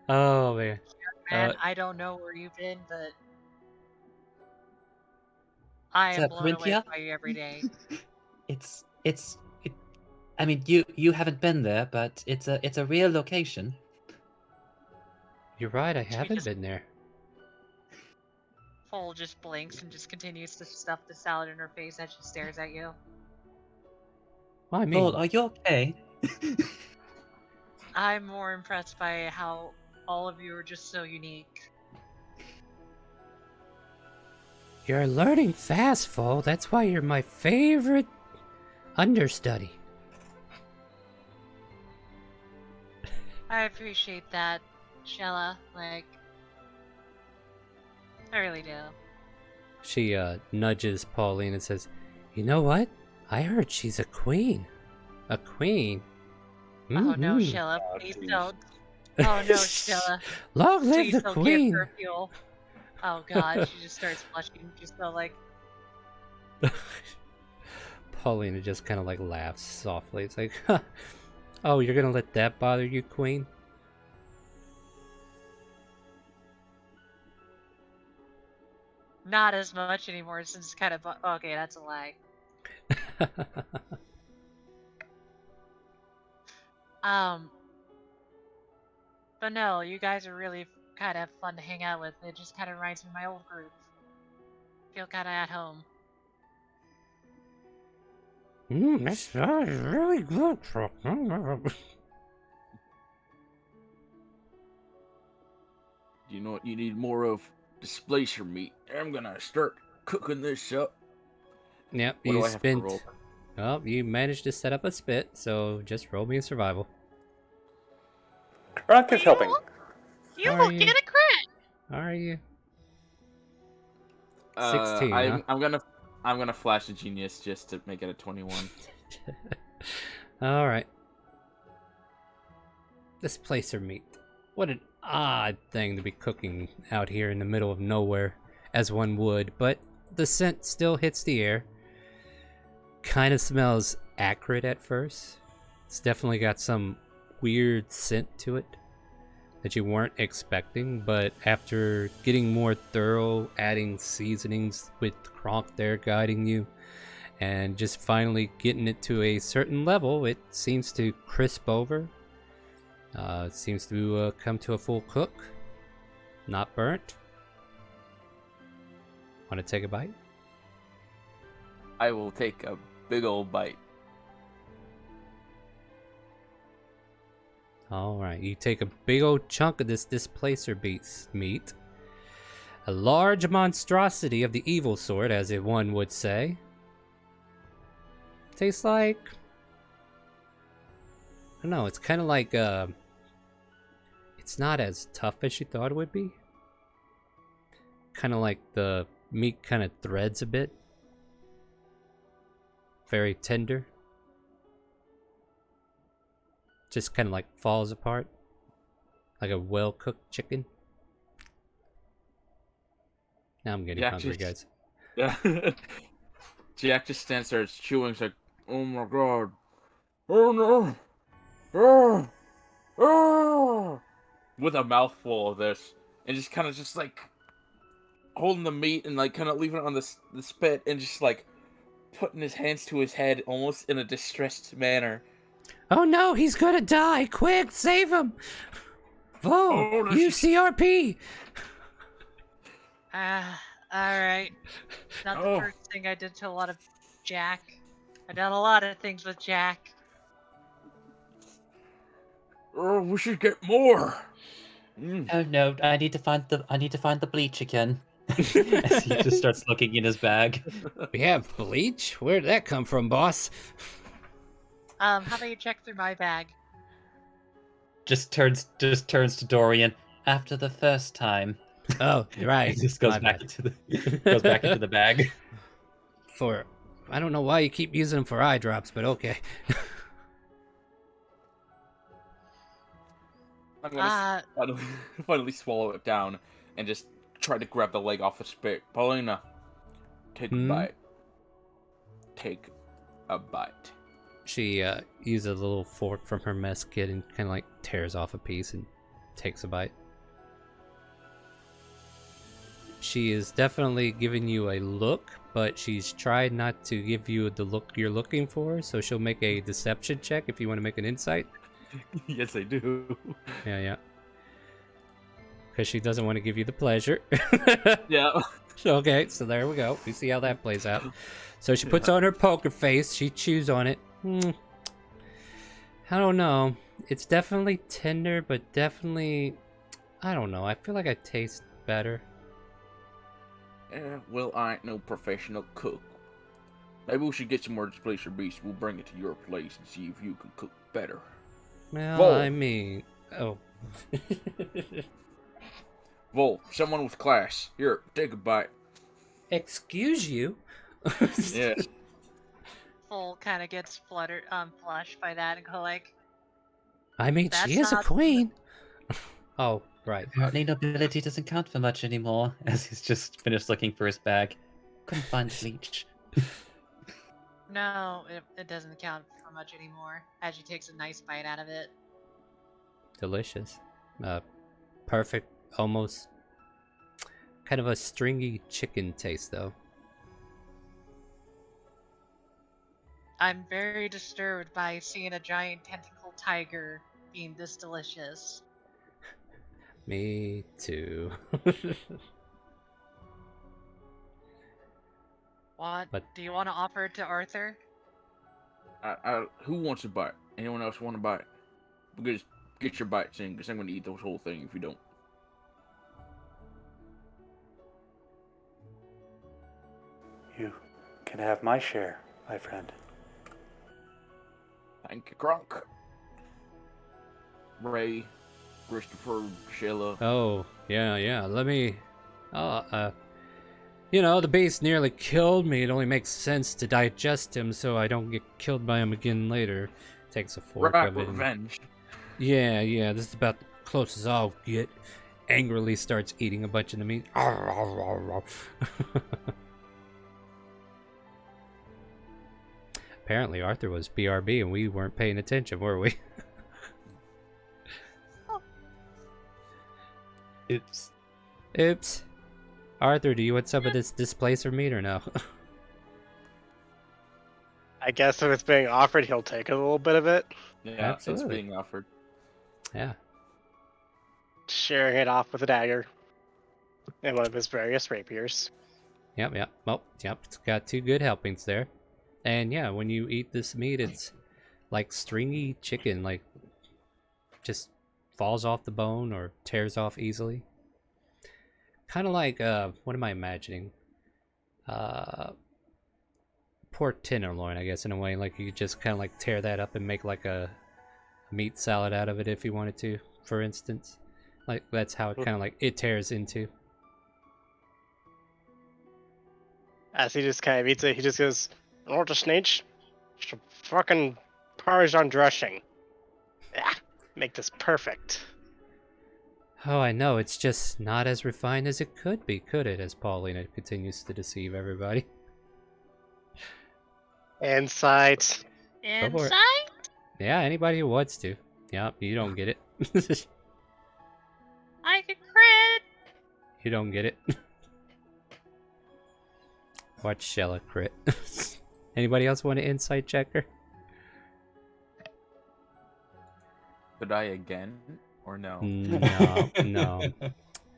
S2: Oh man.
S3: Man, I don't know where you've been, but I
S7: Is
S3: am
S7: that
S3: blown away
S7: Corinthia?
S3: by you every day.
S7: I mean, you haven't been there, but it's a real location.
S2: You're right, I
S3: Should we
S2: haven't
S3: just-
S2: been there.
S3: Cole just blinks and just continues to stuff the salad in her face as she stares at you.
S2: Well, I mean,
S7: Lord, are you okay?
S3: I'm more impressed by how all of you are just so unique.
S2: you're learning fast, Fall. That's why you're my favorite understudy.
S3: I appreciate that, Shella. Like, I really do.
S2: She nudges Pauline and says, "You know what? I heard she's a queen. A queen."
S3: Oh no,
S2: Mhm.
S3: Shella,
S6: Oh,
S3: please
S6: jeez.
S3: don't. Oh no, Shella,
S2: Long live
S3: please
S2: the
S3: don't
S2: queen.
S3: give her fuel. Oh god, she just starts blushing, just so like,
S2: Paulina just kind of like laughs softly. It's like, huh. Oh, you're gonna let that bother you, queen?
S3: not as much anymore since it's kind of. Okay, that's a lie. But no, you guys are really kind of fun to hang out with. It just kind of reminds me of my old group. Feel kind of at home.
S2: That's really good, truck.
S6: You know what? You need more of displacer meat. I'm gonna start cooking this up.
S2: Yep,
S6: What do
S2: you
S6: I have to
S2: spent.
S6: roll?
S2: Oh, you managed to set up a spit, so just roll me a survival.
S1: Croc is
S3: You
S1: helping.
S3: will- You
S2: How
S3: will
S2: are you?
S3: get a crit!
S2: Are you? 16,
S6: I'm gonna flash a genius just to make it a 21.
S2: All right. Displacer meat. What an odd thing to be cooking out here in the middle of nowhere, as one would, but the scent still hits the air. Kind of smells acrid at first. It's definitely got some weird scent to it that you weren't expecting, but after getting more thorough, adding seasonings with Kronk there guiding you, and just finally getting it to a certain level, it seems to crisp over. It seems to come to a full cook. Not burnt. Want to take a bite?
S6: I will take a big old bite.
S2: Alright, you take a big old chunk of this displacer beast meat. A large monstrosity of the evil sort, as it one would say. Tastes like... I don't know, it's kind of like, it's not as tough as you thought it would be. Kind of like the meat kind of threads a bit. Very tender. Just kind of like falls apart. Like a well-cooked chicken. Now I'm getting
S6: Jack
S2: hungry,
S6: just-
S2: guys.
S6: Yeah. Jack just stands there chewing. It's like, oh my god. Oh no. Oh. Oh. With a mouthful of this. And just kind of just like holding the meat and like kind of leaving it on the spit and just like putting his hands to his head almost in a distressed manner.
S2: Oh no, he's gonna die! Quick, save him! Whoa,
S6: Oh,
S2: use CRP!
S3: Alright. Not the
S6: Oh.
S3: first thing I did to a lot of Jack. I've done a lot of things with Jack.
S6: Oh, we should get more. Mm.
S7: Oh no, I need to find the bleach again. As he just starts looking in his bag.
S2: We have bleach? Where'd that come from, boss?
S3: How about you check through my bag?
S4: Just turns to Dorian. After the first time,
S2: Oh, right.
S4: he just
S2: My
S4: goes back
S2: bad.
S4: into the bag.
S2: For I don't know why you keep using them for eye drops, but okay.
S6: I'm gonna finally swallow it down and just try to grab the leg off the spit. Paulina, take a bite. Take a bite.
S2: She uses a little fork from her mess kit and kind of like tears off a piece and takes a bite. She is definitely giving you a look, but she's tried not to give you the look you're looking for, so she'll make a deception check if you want to make an insight.
S6: Yes, I do.
S2: Yeah. Because she doesn't want to give you the pleasure.
S6: Yeah.
S2: Okay, so there we go. We see how that plays out. So she puts on her poker face. She chews on it. I don't know. It's definitely tender, but definitely... I don't know. I feel like I taste better.
S6: Well, I ain't no professional cook. Maybe we should get some more displacer beasts. We'll bring it to your place and see if you can cook better.
S2: Well,
S6: Vol.
S2: I mean... Oh.
S6: Vol, someone with class. Here, take a bite.
S2: Excuse you?
S6: Yes.
S3: Full kind of gets flushed by that and go like,
S2: I mean,
S3: That's
S2: she is a
S3: not-
S2: queen. Oh, right.
S7: Apparently nobility doesn't count for much anymore.
S4: As he's just finished looking for his bag.
S7: Couldn't find bleach.
S3: no, it doesn't count for much anymore. As she takes a nice bite out of it.
S2: Delicious. Perfect, almost kind of a stringy chicken taste, though.
S3: I'm very disturbed by seeing a giant tentacle tiger being this delicious.
S2: Me too.
S3: What?
S2: But-
S3: Do you want to offer it to Arthur?
S6: Who wants a bite? Anyone else want a bite? Because get your bites in, because I'm going to eat the whole thing if you don't.
S1: You can have my share, my friend.
S6: Thank you, Kronk. Ray, Christopher, Sheila.
S2: Oh, yeah. Let me... You know, the beast nearly killed me. It only makes sense to digest him so I don't get killed by him again later. Takes a fork
S6: Right,
S2: of it.
S6: revenge.
S2: Yeah, this is about the closest I'll get. Angrily starts eating a bunch of the meat. Apparently Arthur was BRB and we weren't paying attention, were we? Oops. Arthur, do you want some of this displacer meat or no?
S5: I guess if it's being offered, he'll take a little bit of it,
S6: Yeah,
S2: Absolutely.
S6: it's being offered.
S2: Yeah.
S5: sharing it off with a dagger and one of his various rapiers.
S2: Yep. Well, yep, it's got 2 good helpings there. And yeah, when you eat this meat, it's like stringy chicken, like just falls off the bone or tears off easily. Kind of like, what am I imagining? Pork tenderloin, I guess, in a way. Like you could just kind of like tear that up and make like a meat salad out of it if you wanted to, for instance. Like that's how it kind of like it tears into.
S5: As he just kind of eats it, he just goes, "You want the snitch? Some fucking Parmesan dressing. Yeah, make this perfect."
S2: Oh, I know, it's just not as refined as it could be, could it? As Paulina continues to deceive everybody.
S5: Insight.
S2: Go for it.
S3: Insight?
S2: Yeah, anybody who wants to. Yep, you don't get it.
S3: I can crit!
S2: You don't get it. Watch Shella crit. Anybody else want an insight checker?
S6: Did I again? Or no?
S2: No.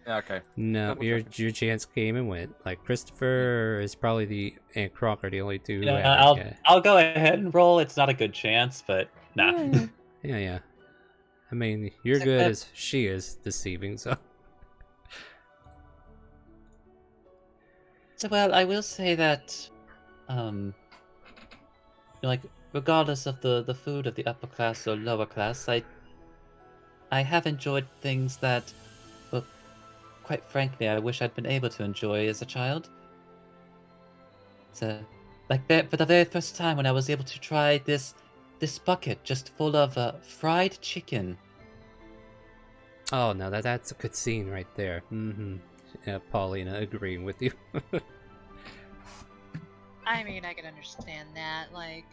S6: Yeah, okay.
S2: No,
S6: Double
S2: your
S6: checking.
S2: chance came and went. Like Christopher is probably and Croc are the only 2 who have
S4: Yeah,
S2: it.
S4: I'll go ahead and roll. It's not a good chance, but nah.
S2: Yeah. I mean, you're
S7: Check
S2: good
S7: that.
S2: as she is deceiving, so.
S7: So, well, I will say that, like, regardless of the food of the upper class or lower class, I have enjoyed things that, well, quite frankly, I wish I'd been able to enjoy as a child. So, like that, for the very first time when I was able to try this bucket just full of fried chicken.
S2: Oh no, that's a good scene right there. Mm-hmm. Yeah, Paulina agreeing with you.
S3: I mean, I can understand that. Like,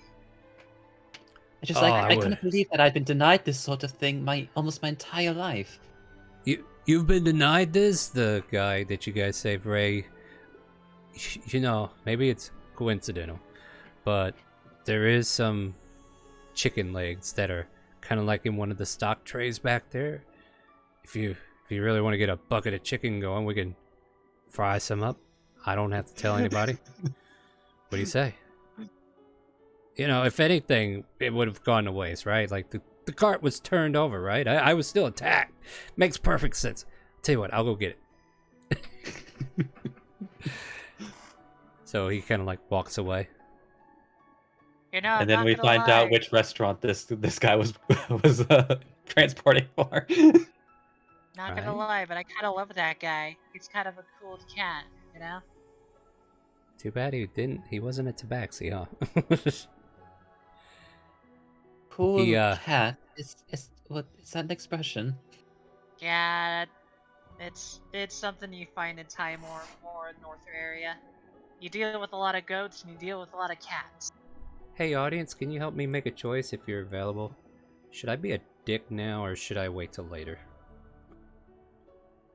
S7: I just
S2: Oh,
S7: like
S2: I
S7: I
S2: would.
S7: couldn't believe that I'd been denied this sort of thing almost my entire life.
S2: You've been denied this? The guy that you guys saved, Ray. You know, maybe it's coincidental, but there is some chicken legs that are kind of like in one of the stock trays back there. If you really want to get a bucket of chicken going, we can fry some up. I don't have to tell anybody. What do you say? You know, if anything, it would have gone to waste, right? Like the cart was turned over, right? I was still attacked. Makes perfect sense. Tell you what, I'll go get it. So he kind of like walks away.
S3: you know, I'm
S7: And then
S3: not
S7: we
S3: gonna
S7: find
S3: lie.
S7: out which restaurant this guy was transporting for.
S3: Not gonna
S2: Right.
S3: lie, but I kind of love that guy. He's kind of a cool cat, you know?
S2: Too bad he wasn't a tabaxi, huh?
S7: Cool
S2: He
S7: cat is what is that an expression?
S3: Yeah, it's something you find in Timor, more North area. You deal with a lot of goats and you deal with a lot of cats.
S2: Hey audience, can you help me make a choice if you're available? Should I be a dick now or should I wait till later?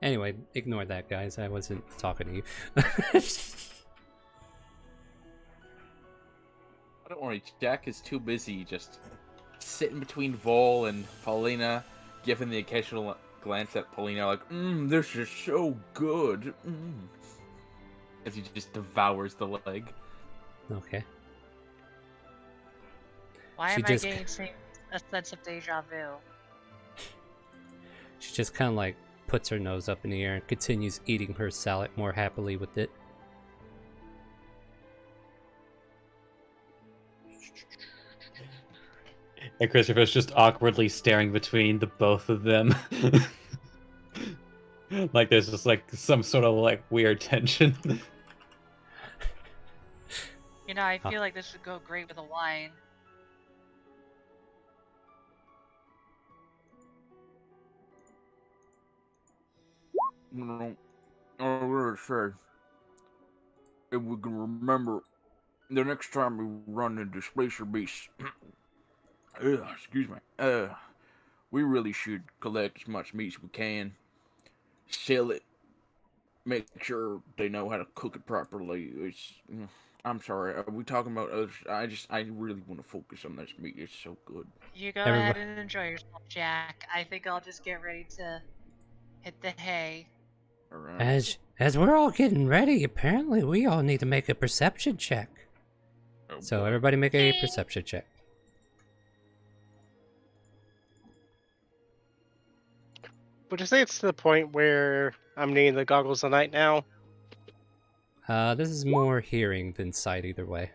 S2: Anyway, ignore that, guys. I wasn't talking to you.
S6: I don't worry, Jack is too busy just sitting between Vol and Paulina, giving the occasional glance at Paulina like, this is so good. As he just devours the leg.
S2: Okay.
S3: Why
S2: She
S3: am I
S2: just-
S3: getting a sense of deja vu?
S2: She just kind of like puts her nose up in the air and continues eating her salad more happily with it.
S7: And Christopher's just awkwardly staring between the both of them. Like there's just like some sort of like weird tension.
S3: You know, I feel like this would go great with a wine.
S6: I was gonna say, if we can remember, the next time we run into Displacer Beasts, excuse me, we really should collect as much meat as we can, sell it, make sure they know how to cook it properly. I'm sorry, are we talking about others? I really want to focus on this meat. It's so good.
S3: You go
S2: Everybody-
S3: ahead and enjoy yourself, Jack. I think I'll just get ready to hit the hay.
S6: All right.
S2: As we're all getting ready, apparently we all need to make a perception check.
S6: Oh,
S2: So
S6: boy.
S2: everybody make a perception check.
S5: Would you say it's to the point where I'm needing the goggles of night now?
S2: This is more hearing than sight either way.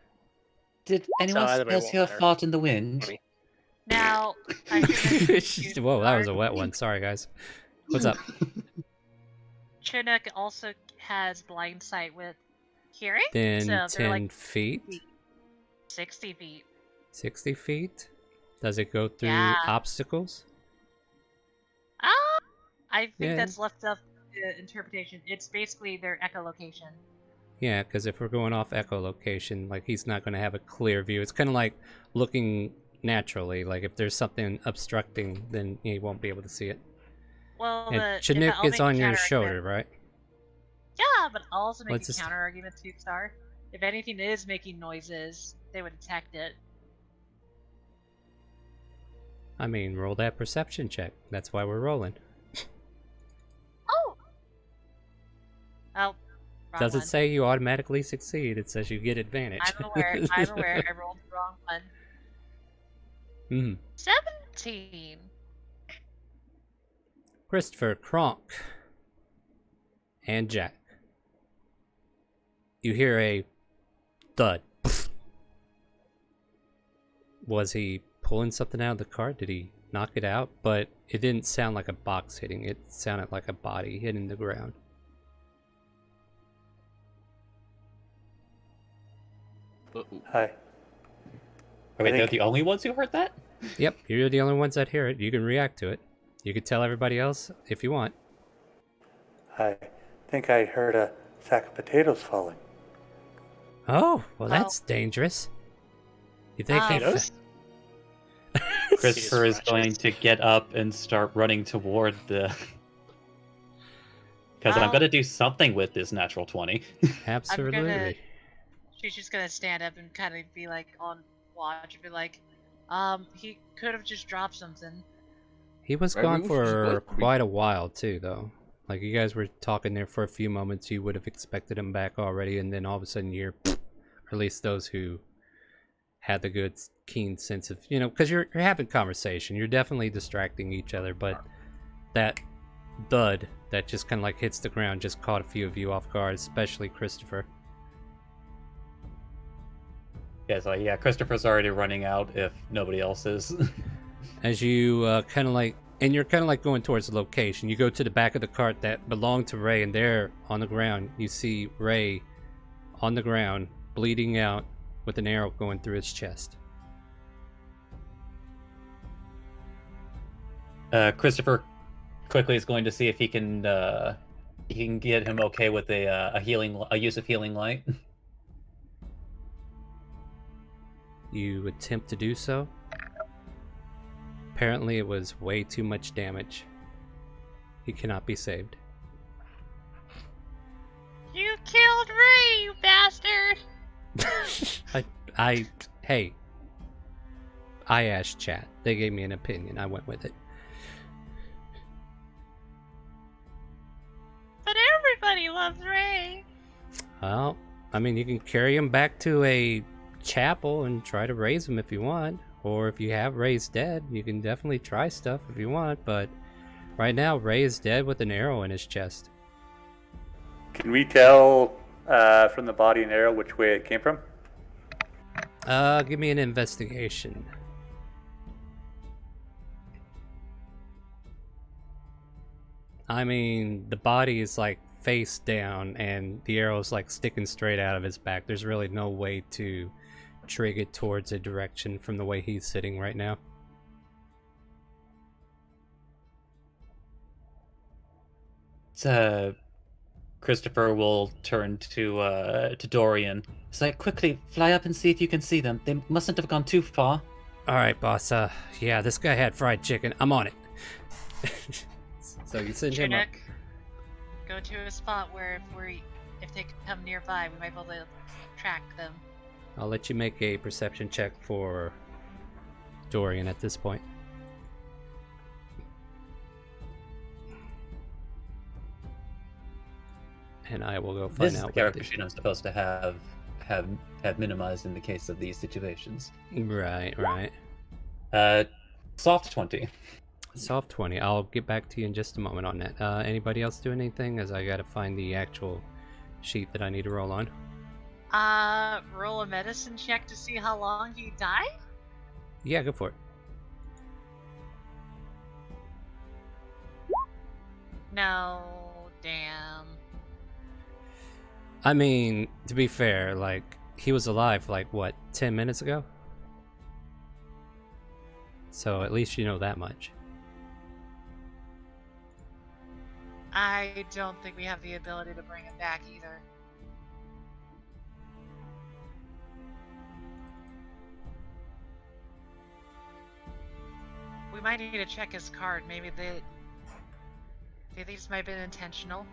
S7: Did anyone
S5: either way, it
S7: else
S5: won't
S7: hear a
S5: matter.
S7: fart in the wind?
S3: Now, I think
S2: Whoa, that was a wet one. Sorry, guys. What's up?
S3: Chinook also has blind sight with hearing.
S2: Then
S3: so they're
S2: 10
S3: like
S2: feet?
S3: 60 feet.
S2: 60 feet? Does it go through
S3: Yeah.
S2: obstacles?
S3: I think
S2: Yeah.
S3: that's left up to interpretation. It's basically their echolocation.
S2: Yeah, because if we're going off echolocation, like he's not going to have a clear view. It's kind of like looking naturally. Like if there's something obstructing, then he won't be able to see it.
S3: Well,
S2: And
S3: the
S2: Chinook
S3: I'll
S2: is
S3: make a
S2: on your
S3: counter
S2: shoulder,
S3: argument.
S2: right?
S3: Yeah, but I'll also make
S2: Let's
S3: a
S2: just-
S3: counter argument too, Star. If anything is making noises, they would detect it.
S2: I mean, roll that perception check. That's why we're rolling.
S3: Oh! Oh, wrong
S2: Doesn't
S3: one.
S2: say you automatically succeed. It says you get advantage.
S3: I'm aware. I'm aware. I rolled the wrong one.
S2: Mhm.
S3: 17.
S2: Christopher, Kronk, and Jack. You hear a thud. Was he pulling something out of the cart? Did he knock it out? But it didn't sound like a box hitting. It sounded like a body hitting the ground.
S6: Uh-oh.
S1: Hi.
S4: Are we
S1: I
S4: they're
S1: think-
S4: the only ones who heard that?
S2: Yep, you're the only ones that hear it. You can react to it. You can tell everybody else if you want.
S1: I think I heard a sack of potatoes falling.
S2: Oh, well,
S3: Oh.
S2: that's dangerous. You think they
S5: Potatoes?
S4: Christopher is
S5: Jesus
S4: going
S5: Christ.
S4: to get up and start running toward the. Because I'm
S3: Well-
S4: going to do something with this natural 20.
S2: Absolutely.
S3: She's just gonna stand up and kind of be like on watch and be like, he could have just dropped something.
S2: He was
S6: Right,
S2: gone
S6: we should
S2: for
S6: split.
S2: quite a while too, though. Like you guys were talking there for a few moments, you would have expected him back already, and then all of a sudden you're, or at least those who had the good, keen sense of, because you're having conversation, you're definitely distracting each other, but that thud that just kind of like hits the ground just caught a few of you off guard, especially Christopher.
S4: Yeah, Christopher's already running out if nobody else is.
S2: As you kind of like, and you're kind of like going towards the location, you go to the back of the cart that belonged to Ray, and there on the ground you see Ray on the ground bleeding out with an arrow going through his chest.
S4: Christopher quickly is going to see if he can get him okay with a use of healing light.
S2: You attempt to do so. Apparently it was way too much damage. He cannot be saved.
S3: You killed Ray, you bastard!
S2: Hey, I asked chat. They gave me an opinion. I went with it.
S3: But everybody loves Ray.
S2: Well, I mean, you can carry him back to a chapel and try to raise him if you want. Or if you have Ray's dead, you can definitely try stuff if you want. But right now, Ray is dead with an arrow in his chest.
S1: Can we tell from the body and arrow which way it came from?
S2: Give me an investigation. I mean, the body is like face down and the arrow's like sticking straight out of his back. There's really no way to trig it towards a direction from the way he's sitting right now.
S4: Christopher will turn to Dorian.
S7: It's like, quickly, fly up and see if you can see them. They mustn't have gone too far.
S2: Alright, boss. Yeah, this guy had fried chicken. I'm on it. So you send him up.
S3: Chinook, go to a spot where if they come nearby, we might be able to track them.
S2: I'll let you make a perception check for Dorian at this point. And I will go find
S4: This is
S2: out
S4: the
S2: what
S4: character
S2: the-
S4: sheet I'm supposed to have minimized in the case of these situations.
S2: Right, right.
S4: Soft 20.
S2: Soft 20. I'll get back to you in just a moment on that. Anybody else doing anything? As I gotta find the actual sheet that I need to roll on.
S3: Roll a medicine check to see how long he died?
S2: Yeah, go for it.
S3: No, damn.
S2: I mean, to be fair, like, he was alive, like, what, 10 minutes ago? So at least you know that much.
S3: I don't think we have the ability to bring him back either. We might need to check his card. Maybe these might have been intentional.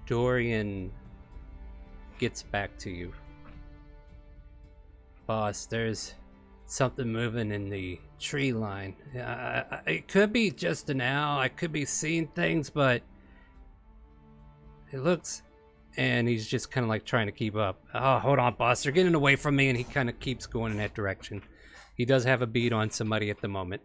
S2: Dorian gets back to you. Boss, there's something moving in the tree line. It could be just an owl. I could be seeing things, but it looks... And he's just kind of like trying to keep up. Oh, hold on, boss. They're getting away from me, and he kind of keeps going in that direction. He does have a bead on somebody at the moment.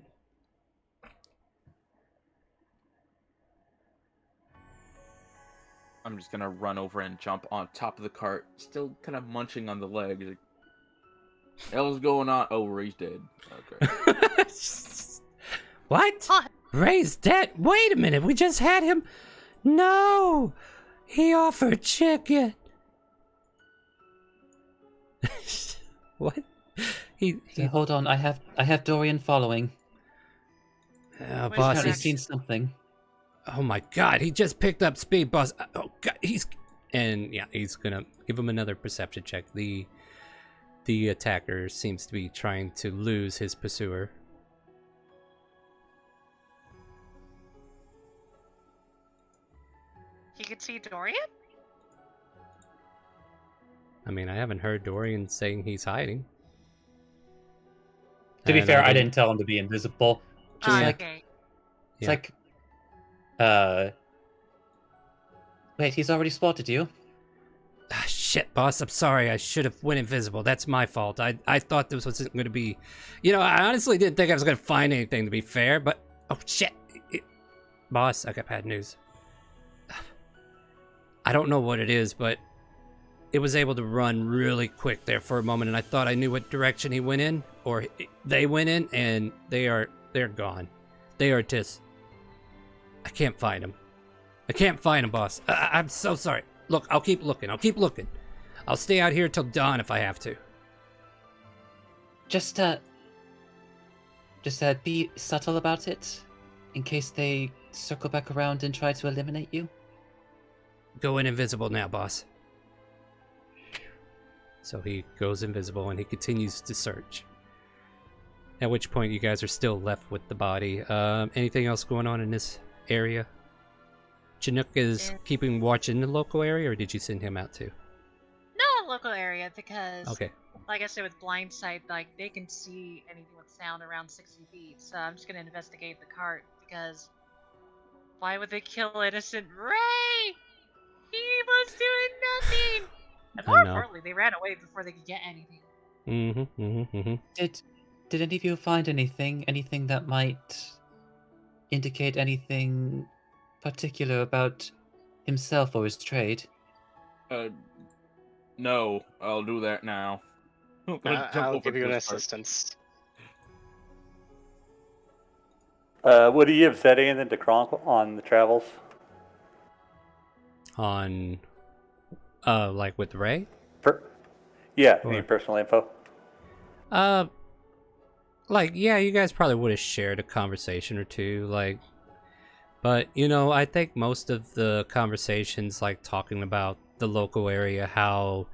S6: I'm just gonna run over and jump on top of the cart, still kind of munching on the legs. Hell's going on? Oh, Ray's dead. Okay.
S2: What?
S3: What?
S2: Ray's dead? Wait a minute, we just had him. No! He offered chicken. What? He
S7: Hold on, I have Dorian following.
S3: Where's
S2: boss,
S7: Apparently
S3: Correct.
S7: seen something.
S2: oh my god, he just picked up speed, boss. Oh god, he's gonna give him another perception check. The attacker seems to be trying to lose his pursuer.
S3: He could see Dorian?
S2: I mean, I haven't heard Dorian saying he's hiding.
S4: To be
S2: And
S4: fair, I didn't tell him to be invisible. Just
S3: Oh,
S4: like
S3: okay.
S7: It's
S2: Yeah.
S7: like, wait, he's already spotted you.
S2: Ah, shit, boss. I'm sorry. I should have went invisible. That's my fault. I thought this wasn't going to be... You know, I honestly didn't think I was going to find anything, to be fair, but... Oh, shit. Boss, I got bad news. I don't know what it is, but... It was able to run really quick there for a moment, and I thought I knew what direction he went in, or they went in, and they're gone. They are just... I can't find them. I can't find them, boss. I'm so sorry. Look, I'll keep looking. I'll stay out here till dawn if I have to.
S7: Just be subtle about it, in case they circle back around and try to eliminate you.
S2: Go in invisible now, boss. So he goes invisible and he continues to search. At which point you guys are still left with the body. Anything else going on in this area? Chinook is keeping watch in the local area, or did you send him out too?
S3: No, local area, because
S2: Okay.
S3: like I said with blind sight, like they can see anything with sound around 60 feet. So I'm just gonna investigate the cart because why would they kill innocent Ray? He was doing nothing. And
S2: I
S3: more
S2: know.
S3: importantly, they ran away before they could get anything.
S7: Did any of you find anything that might indicate anything particular about himself or his trade?
S6: No, I'll do that now. I'm gonna jump
S5: I'll
S6: over
S5: give you
S6: to
S5: an
S6: this part.
S5: assistance.
S1: Would he have said anything to Kronk on the travels?
S2: On, like with Ray?
S1: Yeah, any
S2: Or-
S1: personal info?
S2: Like, yeah, you guys probably would have shared a conversation or two, like, but, you know, I think most of the conversations, like, talking about the local area, how,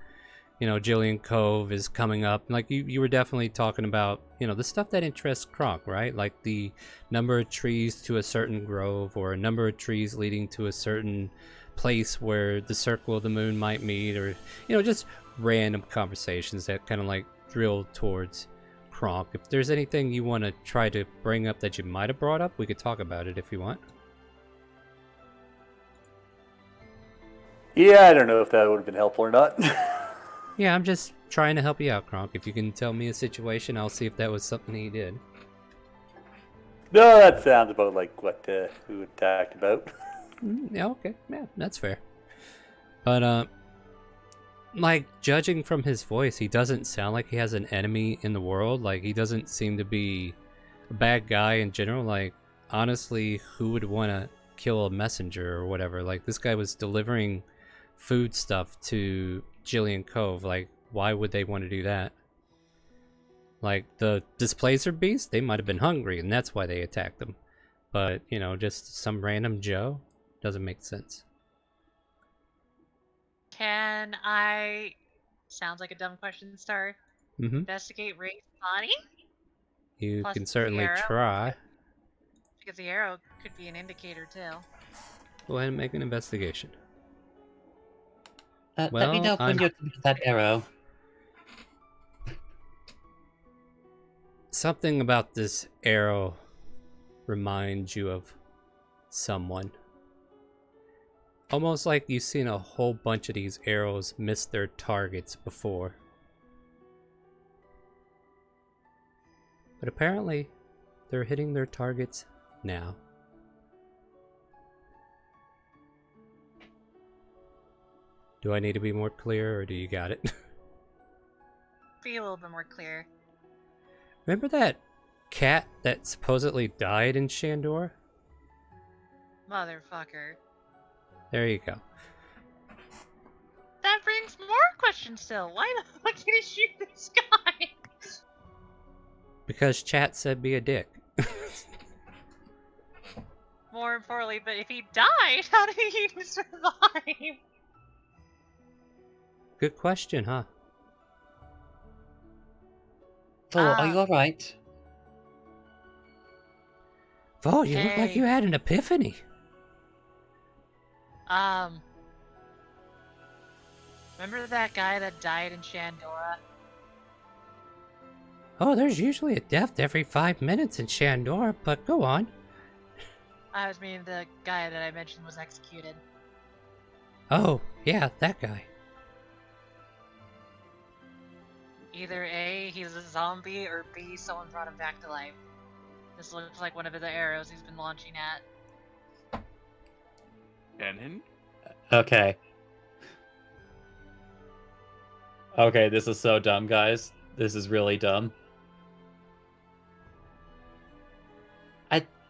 S2: you know, Jillian Cove is coming up, like, you were definitely talking about, you know, the stuff that interests Kronk, right? Like, the number of trees to a certain grove, or a number of trees leading to a certain place where the circle of the moon might meet, or, you know, just random conversations that kind of, like, drill towards Kronk. If there's anything you want to try to bring up that you might have brought up, we could talk about it if you want.
S1: Yeah, I don't know if that would have been helpful or not.
S2: Yeah, I'm just trying to help you out, Kronk. If you can tell me a situation, I'll see if that was something he did.
S1: No, that sounds about like what we talked about.
S2: Yeah, okay. Yeah, that's fair. But, like, judging from his voice, he doesn't sound like he has an enemy in the world. Like, he doesn't seem to be a bad guy in general. Like, honestly, who would want to kill a messenger or whatever? Like, this guy was delivering food stuff to Jillian Cove. Like, why would they want to do that? Like, the Displacer Beast, they might have been hungry, and that's why they attacked them. But, you know, just some random Joe? Doesn't make sense.
S3: Can I? Sounds like a dumb question, Star.
S2: Mm-hmm.
S3: Investigate Ray's body
S2: You
S3: Plus
S2: can
S3: the
S2: certainly
S3: arrow.
S2: try.
S3: because the arrow could be an indicator too.
S2: Go ahead and make an investigation.
S7: Let me
S2: Well,
S7: know when
S2: I'm-
S7: you're done with that arrow.
S2: Something about this arrow reminds you of someone. Almost like you've seen a whole bunch of these arrows miss their targets before. But apparently, they're hitting their targets now. Do I need to be more clear, or do you got it?
S3: be a little bit more clear.
S2: Remember that cat that supposedly died in Shandor?
S3: Motherfucker.
S2: There you go.
S3: That brings more questions still. Why the fuck did he shoot this guy?
S2: Because chat said be a dick.
S3: More importantly, but if he died, how did he even survive?
S2: Good question, huh?
S7: Vo, are you alright?
S2: Oh, you look like
S3: Hey.
S2: you had an epiphany.
S3: Remember that guy that died in Shandora?
S2: Oh, there's usually a death every 5 minutes in Shandor, but go on.
S3: I was meaning the guy that I mentioned was executed.
S2: Oh, yeah, that guy.
S3: Either A, he's a zombie, or B, someone brought him back to life. This looks like one of the arrows he's been launching at.
S6: Cannon?
S4: Okay. Okay, this is so dumb, guys. This is really dumb.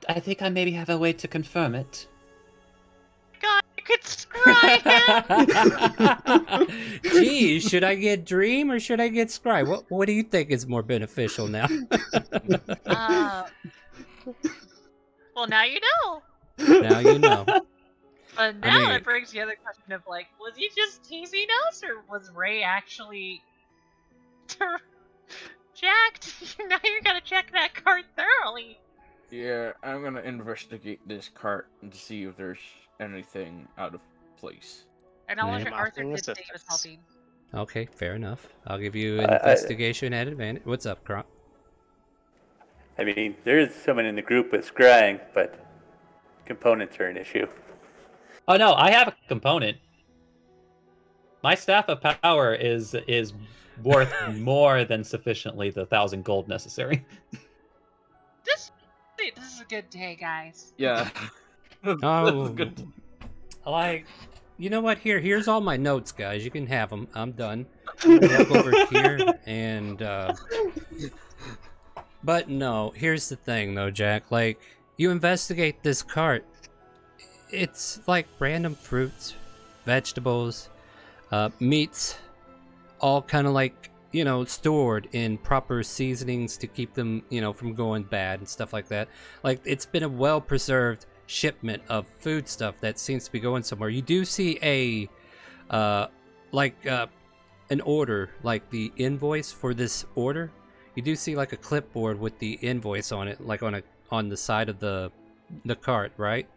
S7: I think I maybe have a way to confirm it.
S3: God, you could scry him!
S2: Gee, should I get Dream or should I get Scry? What do you think is more beneficial now?
S3: Well, now you know.
S2: Now you know.
S3: But now
S2: mean-
S3: that brings the other question of like, was he just teasing us, or was Ray actually jacked? Now you gotta check that card thoroughly.
S6: Yeah, I'm gonna investigate this cart and see if there's anything out of place.
S3: And I
S2: Yeah.
S3: want sure Arthur
S5: Offering
S3: did say he was
S5: assistance.
S3: helping.
S2: Okay, fair enough. I'll give you an
S1: I-
S2: investigation at advantage. What's up, Kronk?
S1: I mean, there is someone in the group with scrying, but components are an issue.
S4: Oh no, I have a component. My staff of power is worth more than sufficiently the 1,000 gold necessary.
S3: This is a good day, guys.
S6: Yeah.
S2: Oh,
S6: That's good.
S2: like, you know what? Here's all my notes, guys. You can have them. I'm done. I'm gonna walk over here and. But no, here's the thing, though, Jack. Like, you investigate this cart. It's like random fruits, vegetables, meats, all kind of like, you know, stored in proper seasonings to keep them, you know, from going bad and stuff like that. Like, it's been a well-preserved shipment of food stuff that seems to be going somewhere. You do see a, an order, like the invoice for this order. You do see like a clipboard with the invoice on it, like on the side of the cart, right?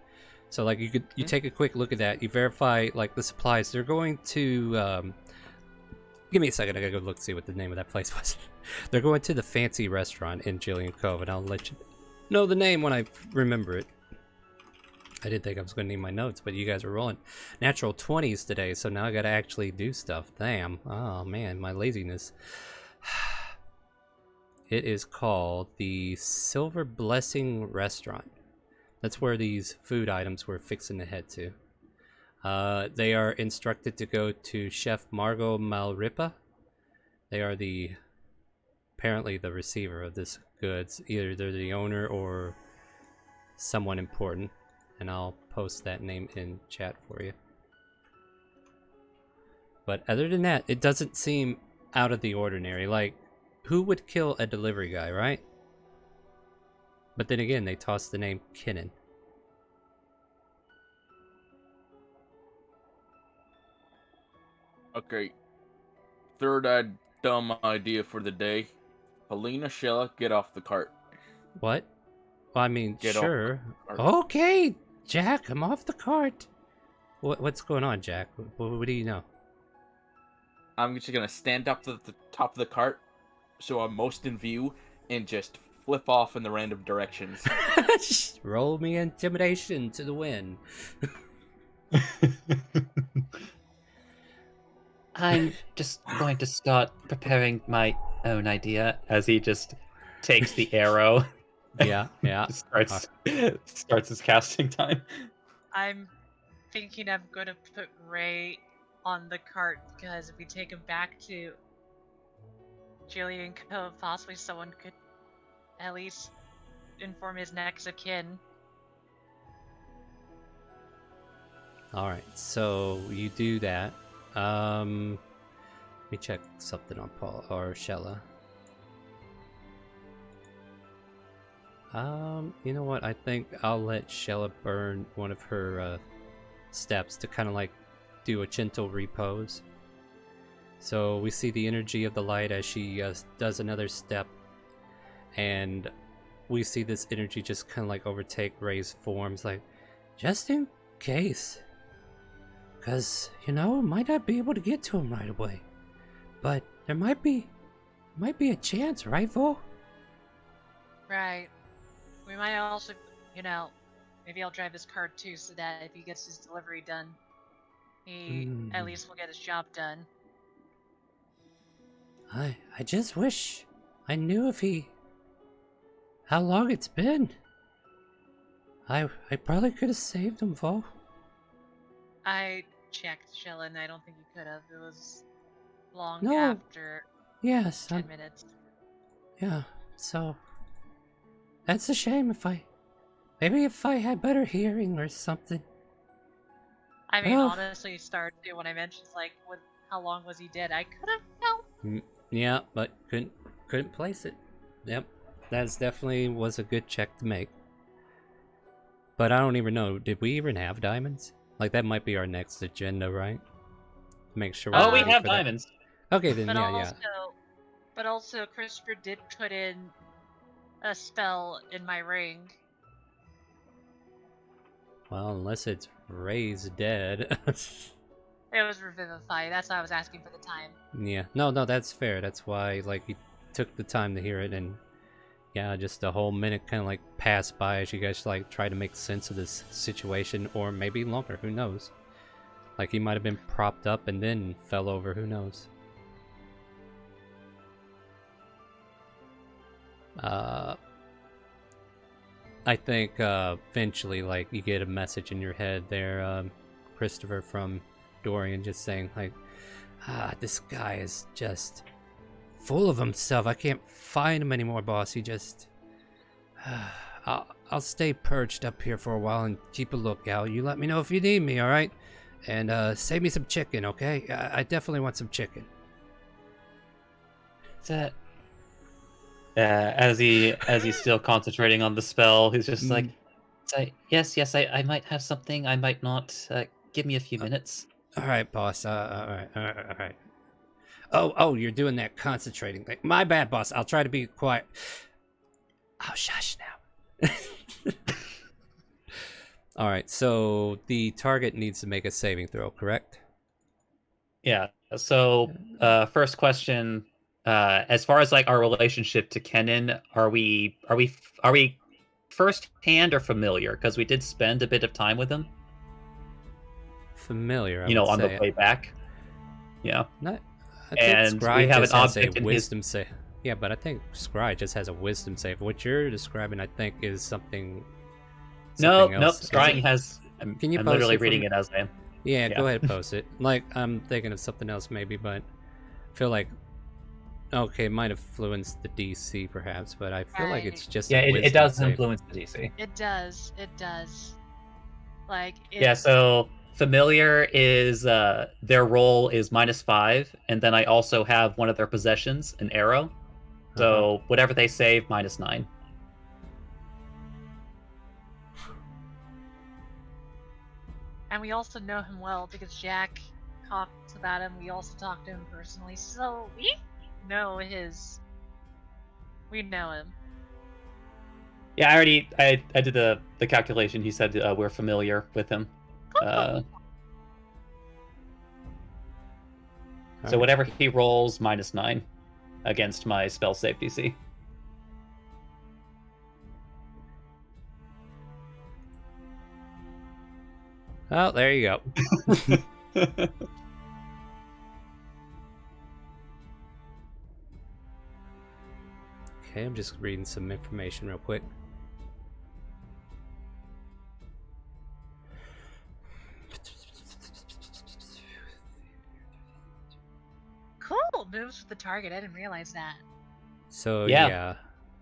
S2: So like you take a quick look at that, you verify like the supplies. They're going to give me a second, I gotta go look see what the name of that place was. They're going to the fancy restaurant in Jillian Cove, and I'll let you know the name when I remember it. I didn't think I was gonna need my notes, but you guys are rolling natural 20s today, so now I gotta actually do stuff. Damn. Oh man, my laziness. It is called the Silver Blessing Restaurant. That's where these food items we're fixing to head to. They are instructed to go to Chef Margot Malripa. They are apparently the receiver of this goods. Either they're the owner or someone important. And I'll post that name in chat for you. But other than that, it doesn't seem out of the ordinary. Like, who would kill a delivery guy, right? But then again, they tossed the name Kinnan.
S6: Okay. Third dumb idea for the day. Helena, Shella, get off the cart.
S2: What? Well, I mean,
S6: Get off
S2: sure.
S6: the cart.
S2: Okay, Jack, I'm off the cart. What's going on, Jack? What do you know?
S6: I'm just gonna stand up to the top of the cart, so I'm most in view, and just flip off in the random directions.
S2: Roll me intimidation to the win.
S7: I'm just going to start preparing my own idea.
S4: As he just takes the arrow,
S2: Yeah, yeah.
S4: starts his casting time.
S3: I'm thinking I'm gonna put Ray on the cart because if we take him back to Julian Cove, possibly someone could at least inform his next of kin.
S2: Alright, so you do that. Let me check something on Paul or Shella. You know what? I think I'll let Shella burn one of her steps to kind of like do a gentle repose. So we see the energy of the light as she does another step, and we see this energy just kind of like overtake Ray's forms, like, just in case. Because, you know, might not be able to get to him right away. But there might be a chance, right, Vo?
S3: Right. We might also, you know, maybe I'll drive his car too, so that if he gets his delivery done, he at least will get his job done.
S2: I just wish I knew if how long it's been. I probably could have saved him, Vo.
S3: I checked, Shella, and I don't think you could have. It was long
S2: No.
S3: after
S2: Yes,
S3: 10 minutes.
S2: yeah, so that's a shame. Maybe if I had better hearing or something.
S3: I mean,
S2: Oh.
S3: honestly, Star too, when I mentioned, like, how long was he dead, I could have helped.
S2: Yeah, but couldn't place it. Yep, that's definitely was a good check to make. But I don't even know, did we even have diamonds? Like, that might be our next agenda, right? Make sure we're
S4: Oh, we
S2: ready
S4: have
S2: for that.
S4: diamonds.
S2: Okay, then,
S3: But
S2: yeah.
S3: also, Christopher did put in a spell in my ring.
S2: Well, unless it's Ray's dead.
S3: It was Revivify. That's why I was asking for the time.
S2: Yeah, no, that's fair. That's why, like, he took the time to hear it, and yeah, just a whole minute kind of like passed by as you guys like try to make sense of this situation, or maybe longer. Who knows? Like, he might have been propped up and then fell over. Who knows? I think eventually, like, you get a message in your head there, Christopher, from Dorian, just saying like, this guy is just full of himself. I can't find him anymore, boss. He just I'll stay perched up here for a while and keep a lookout. You let me know if you need me, all right? And save me some chicken, okay? I definitely want some chicken.
S7: That
S4: As he's still concentrating on the spell, he's just like,
S7: yes, I might have something, I might not. Give me a few minutes.
S2: All right, boss. All right. Oh, you're doing that concentrating thing. My bad, boss. I'll try to be quiet. Oh, shush now. All right, so the target needs to make a saving throw, correct?
S4: yeah. So, first question, as far as like our relationship to Kennen, are we first hand or familiar? Because we did spend a bit of time with him.
S2: Familiar, I
S4: You know,
S2: would
S4: on
S2: say.
S4: the way back. Yeah.
S2: Not, I
S4: And
S2: think
S4: we
S2: Scry
S4: have
S2: just
S4: an
S2: has a
S4: object in his-
S2: wisdom save. Yeah, but I think Scry just has a wisdom save. What you're describing, I think, is something
S4: Nope.
S2: else. Is
S4: Scrying
S2: it?
S4: has.
S2: Can you
S4: I'm
S2: post
S4: literally
S2: it for
S4: reading
S2: me?
S4: it as I am.
S2: Yeah,
S4: Yeah.
S2: go ahead, post it. Like, I'm thinking of something else maybe, but I feel like, okay, it might have influenced the DC perhaps, but I feel like it's just
S4: Yeah,
S2: a wisdom
S4: it does
S2: save.
S4: influence the DC.
S3: It does. It does. Like,
S4: Yeah, so familiar is their roll is -5, and then I also have one of their possessions, an arrow. So whatever they save, -9.
S3: And we also know him well because Jack talked about him. We also talked to him personally, so we know we know him.
S4: Yeah, I did the calculation. He said we're familiar with him. So
S2: Alright.
S4: whatever he rolls, -9 against my spell save DC.
S2: Oh, there you go. Okay, I'm just reading some information real quick.
S3: Cool. Moves with the target. I didn't realize that.
S2: So
S4: Yeah.
S2: yeah.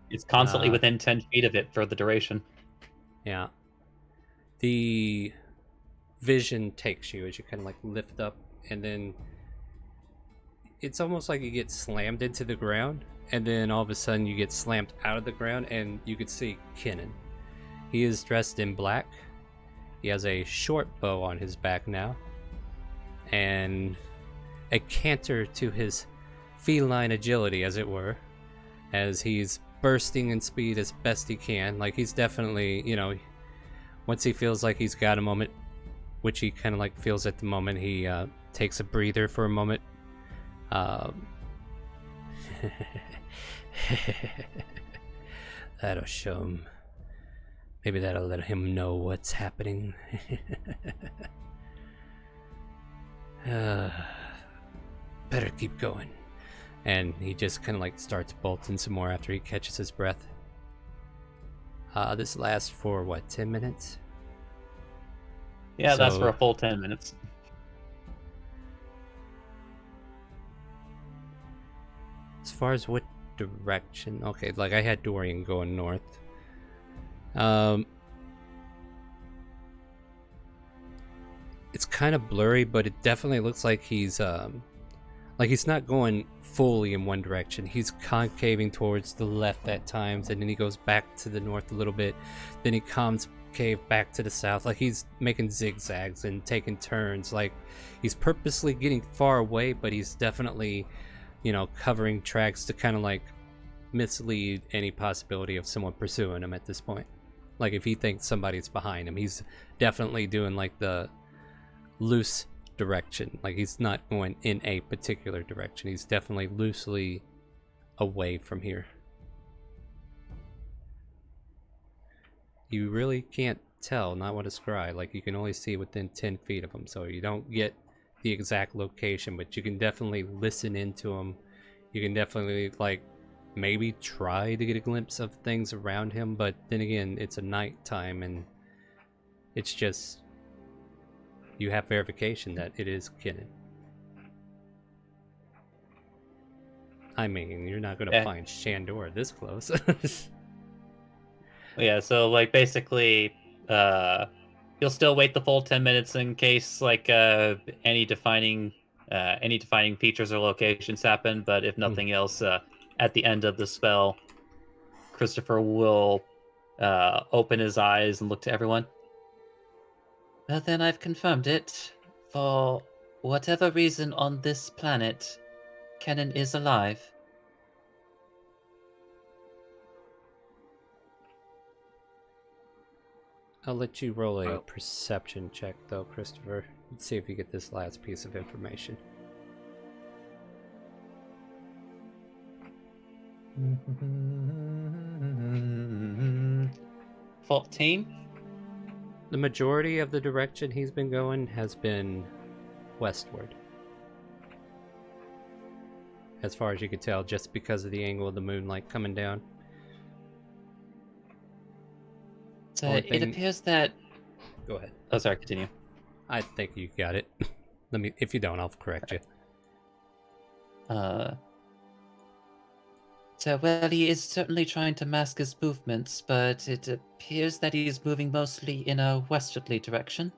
S4: It's constantly
S2: Uh,
S4: within 10 feet of it for the duration.
S2: Yeah. The vision takes you as you kind of like lift up, and then it's almost like you get slammed into the ground, and then all of a sudden you get slammed out of the ground, and you could see Kinnan. He is dressed in black. He has a short bow on his back now, and a canter to his feline agility, as it were, as he's bursting in speed as best he can. Like, he's definitely, once he feels like he's got a moment, which he kind of like feels at the moment, he takes a breather for a moment. That'll show him. Maybe that'll let him know what's happening. Better keep going. And he just kind of like starts bolting some more after he catches his breath. This lasts for what, 10 minutes?
S4: Yeah, that's
S2: So-
S4: for a full 10 minutes.
S2: As far as what direction, okay, like I had Dorian going north. It's kind of blurry, but it definitely looks like he's not going fully in one direction. He's concaving towards the left at times, and then he goes back to the north a little bit. Then he concave back to the south. Like, he's making zigzags and taking turns. Like, he's purposely getting far away, but he's definitely, covering tracks to kind of like mislead any possibility of someone pursuing him at this point. Like, if he thinks somebody's behind him, he's definitely doing like the loose direction. Like, he's not going in a particular direction. He's definitely loosely away from here. You really can't tell, not what a scry. Like, you can only see within 10 feet of him, so you don't get the exact location, but you can definitely listen into him. You can definitely like maybe try to get a glimpse of things around him, but then again, it's a night time, and it's just, you have verification that it is Kinnan. I mean, you're not gonna
S4: Yeah.
S2: find Shandor this close.
S4: Yeah, so like basically, you'll still wait the full 10 minutes in case like any defining features or locations happen. But if nothing else, at the end of the spell, Christopher will open his eyes and look to everyone.
S7: Well, then I've confirmed it. For whatever reason on this planet, Kennen is alive.
S2: I'll let you roll a perception check, though, Christopher. Let's see if you get this last piece of information.
S7: 14?
S2: The majority of the direction he's been going has been westward. As far as you could tell, just because of the angle of the moonlight coming down.
S7: So
S2: Only
S7: it
S2: thing-
S7: appears that...
S2: Go ahead.
S4: Oh, sorry, continue.
S2: I think you got it. If you don't, I'll correct you.
S7: So, well, he is certainly trying to mask his movements, but it appears that he is moving mostly in a westerly direction.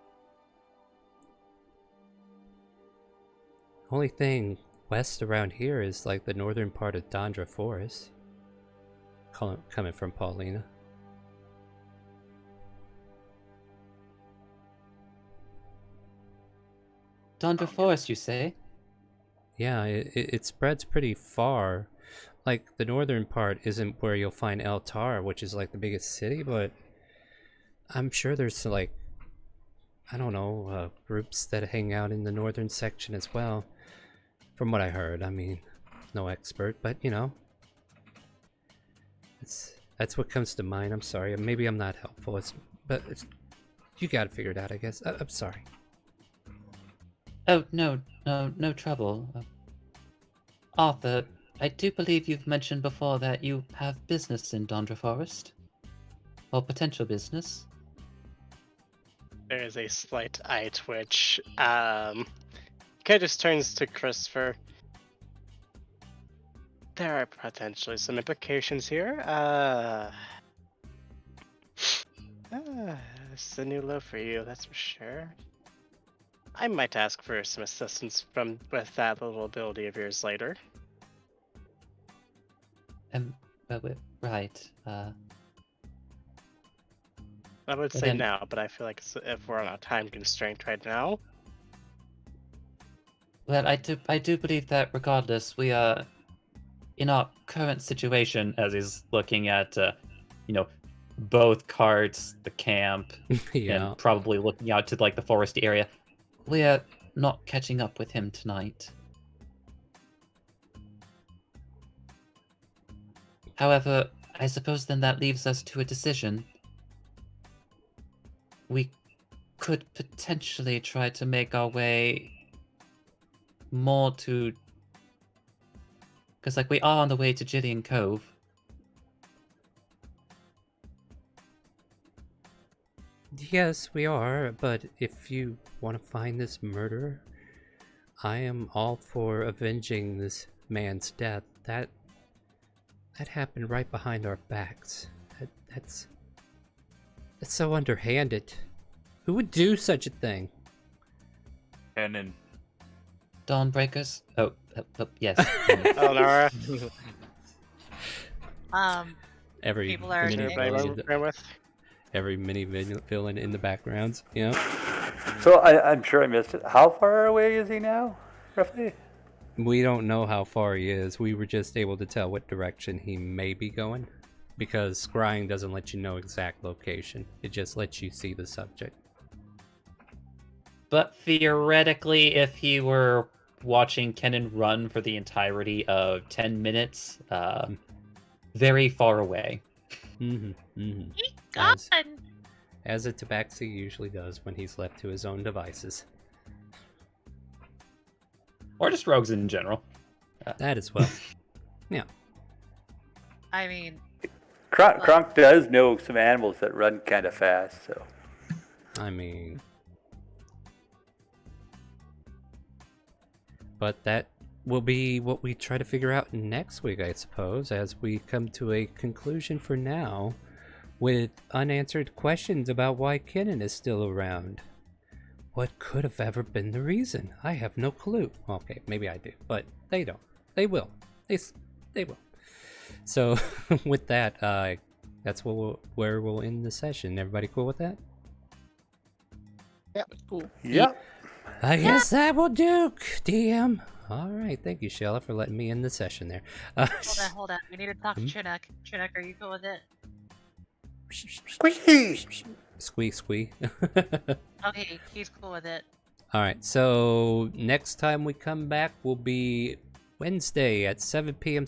S2: Only thing west around here is like the northern part of Dondra Forest. Coming from Paulina.
S7: Dondra Forest, you say?
S2: Yeah, it spreads pretty far. Like, the northern part isn't where you'll find El Tar, which is like the biggest city, but I'm sure there's like, I don't know, groups that hang out in the northern section as well. From what I heard, I mean, no expert, but that's what comes to mind. I'm sorry, maybe I'm not helpful. You got it figured out, I guess. I'm sorry.
S7: Oh, no trouble. Arthur, I do believe you've mentioned before that you have business in Dondra Forest. Or potential business.
S5: There is a slight eye twitch. Kind of just turns to Christopher. There are potentially some implications here. It's a new low for you, that's for sure. I might ask for some assistance with that little ability of yours later.
S7: Right.
S5: I would
S7: But
S5: say
S7: then-
S5: now, but I feel like if we're on a time constraint right now,
S7: Well, I do believe that regardless, we are in our current situation, as he's looking at, both carts, the camp,
S2: Yeah.
S7: and probably looking out to like the foresty area. We are not catching up with him tonight. However, I suppose then that leaves us to a decision. We could potentially try to make our way more to... Because, like, we are on the way to Gideon Cove.
S2: Yes, we are, but if you want to find this murderer, I am all for avenging this man's death. That happened right behind our backs. That's so underhanded. Who would do such a thing?
S6: And then
S7: Dawnbreakers? Oh, yes.
S5: Eleonora,
S2: Every
S3: People are
S2: mini
S5: anybody
S2: villain,
S5: want to play with?
S2: every mini villain in the backgrounds. Yeah.
S1: So I'm sure I missed it. How far away is he now, roughly?
S2: We don't know how far he is. We were just able to tell what direction he may be going, because scrying doesn't let you know exact location. It just lets you see the subject.
S4: But theoretically, if he were watching Kennen run for the entirety of 10 minutes, very far away.
S2: Mm-hmm.
S3: He gone.
S2: As a tabaxi usually does when he's left to his own devices.
S4: Or just rogues in general.
S2: That as well. Yeah.
S3: I mean,
S1: Kronk does know some animals that run kind of fast, so.
S2: I mean... But that will be what we try to figure out next week, I suppose, as we come to a conclusion for now with unanswered questions about why Kennen is still around. What could have ever been the reason? I have no clue. Okay, maybe I do, but they don't. They will. They will. So, with that, that's where we'll end the session. Everybody cool with that?
S6: that's cool.
S1: Yep.
S2: I guess that will do, DM. All right, thank you, Shella, for letting me end the session there.
S3: hold on. We need to talk to Trinek. Trinek, are you cool with it?
S2: Squee.
S3: Okay, he's cool with it.
S2: All right, so next time we come back will be Wednesday at 7 p.m.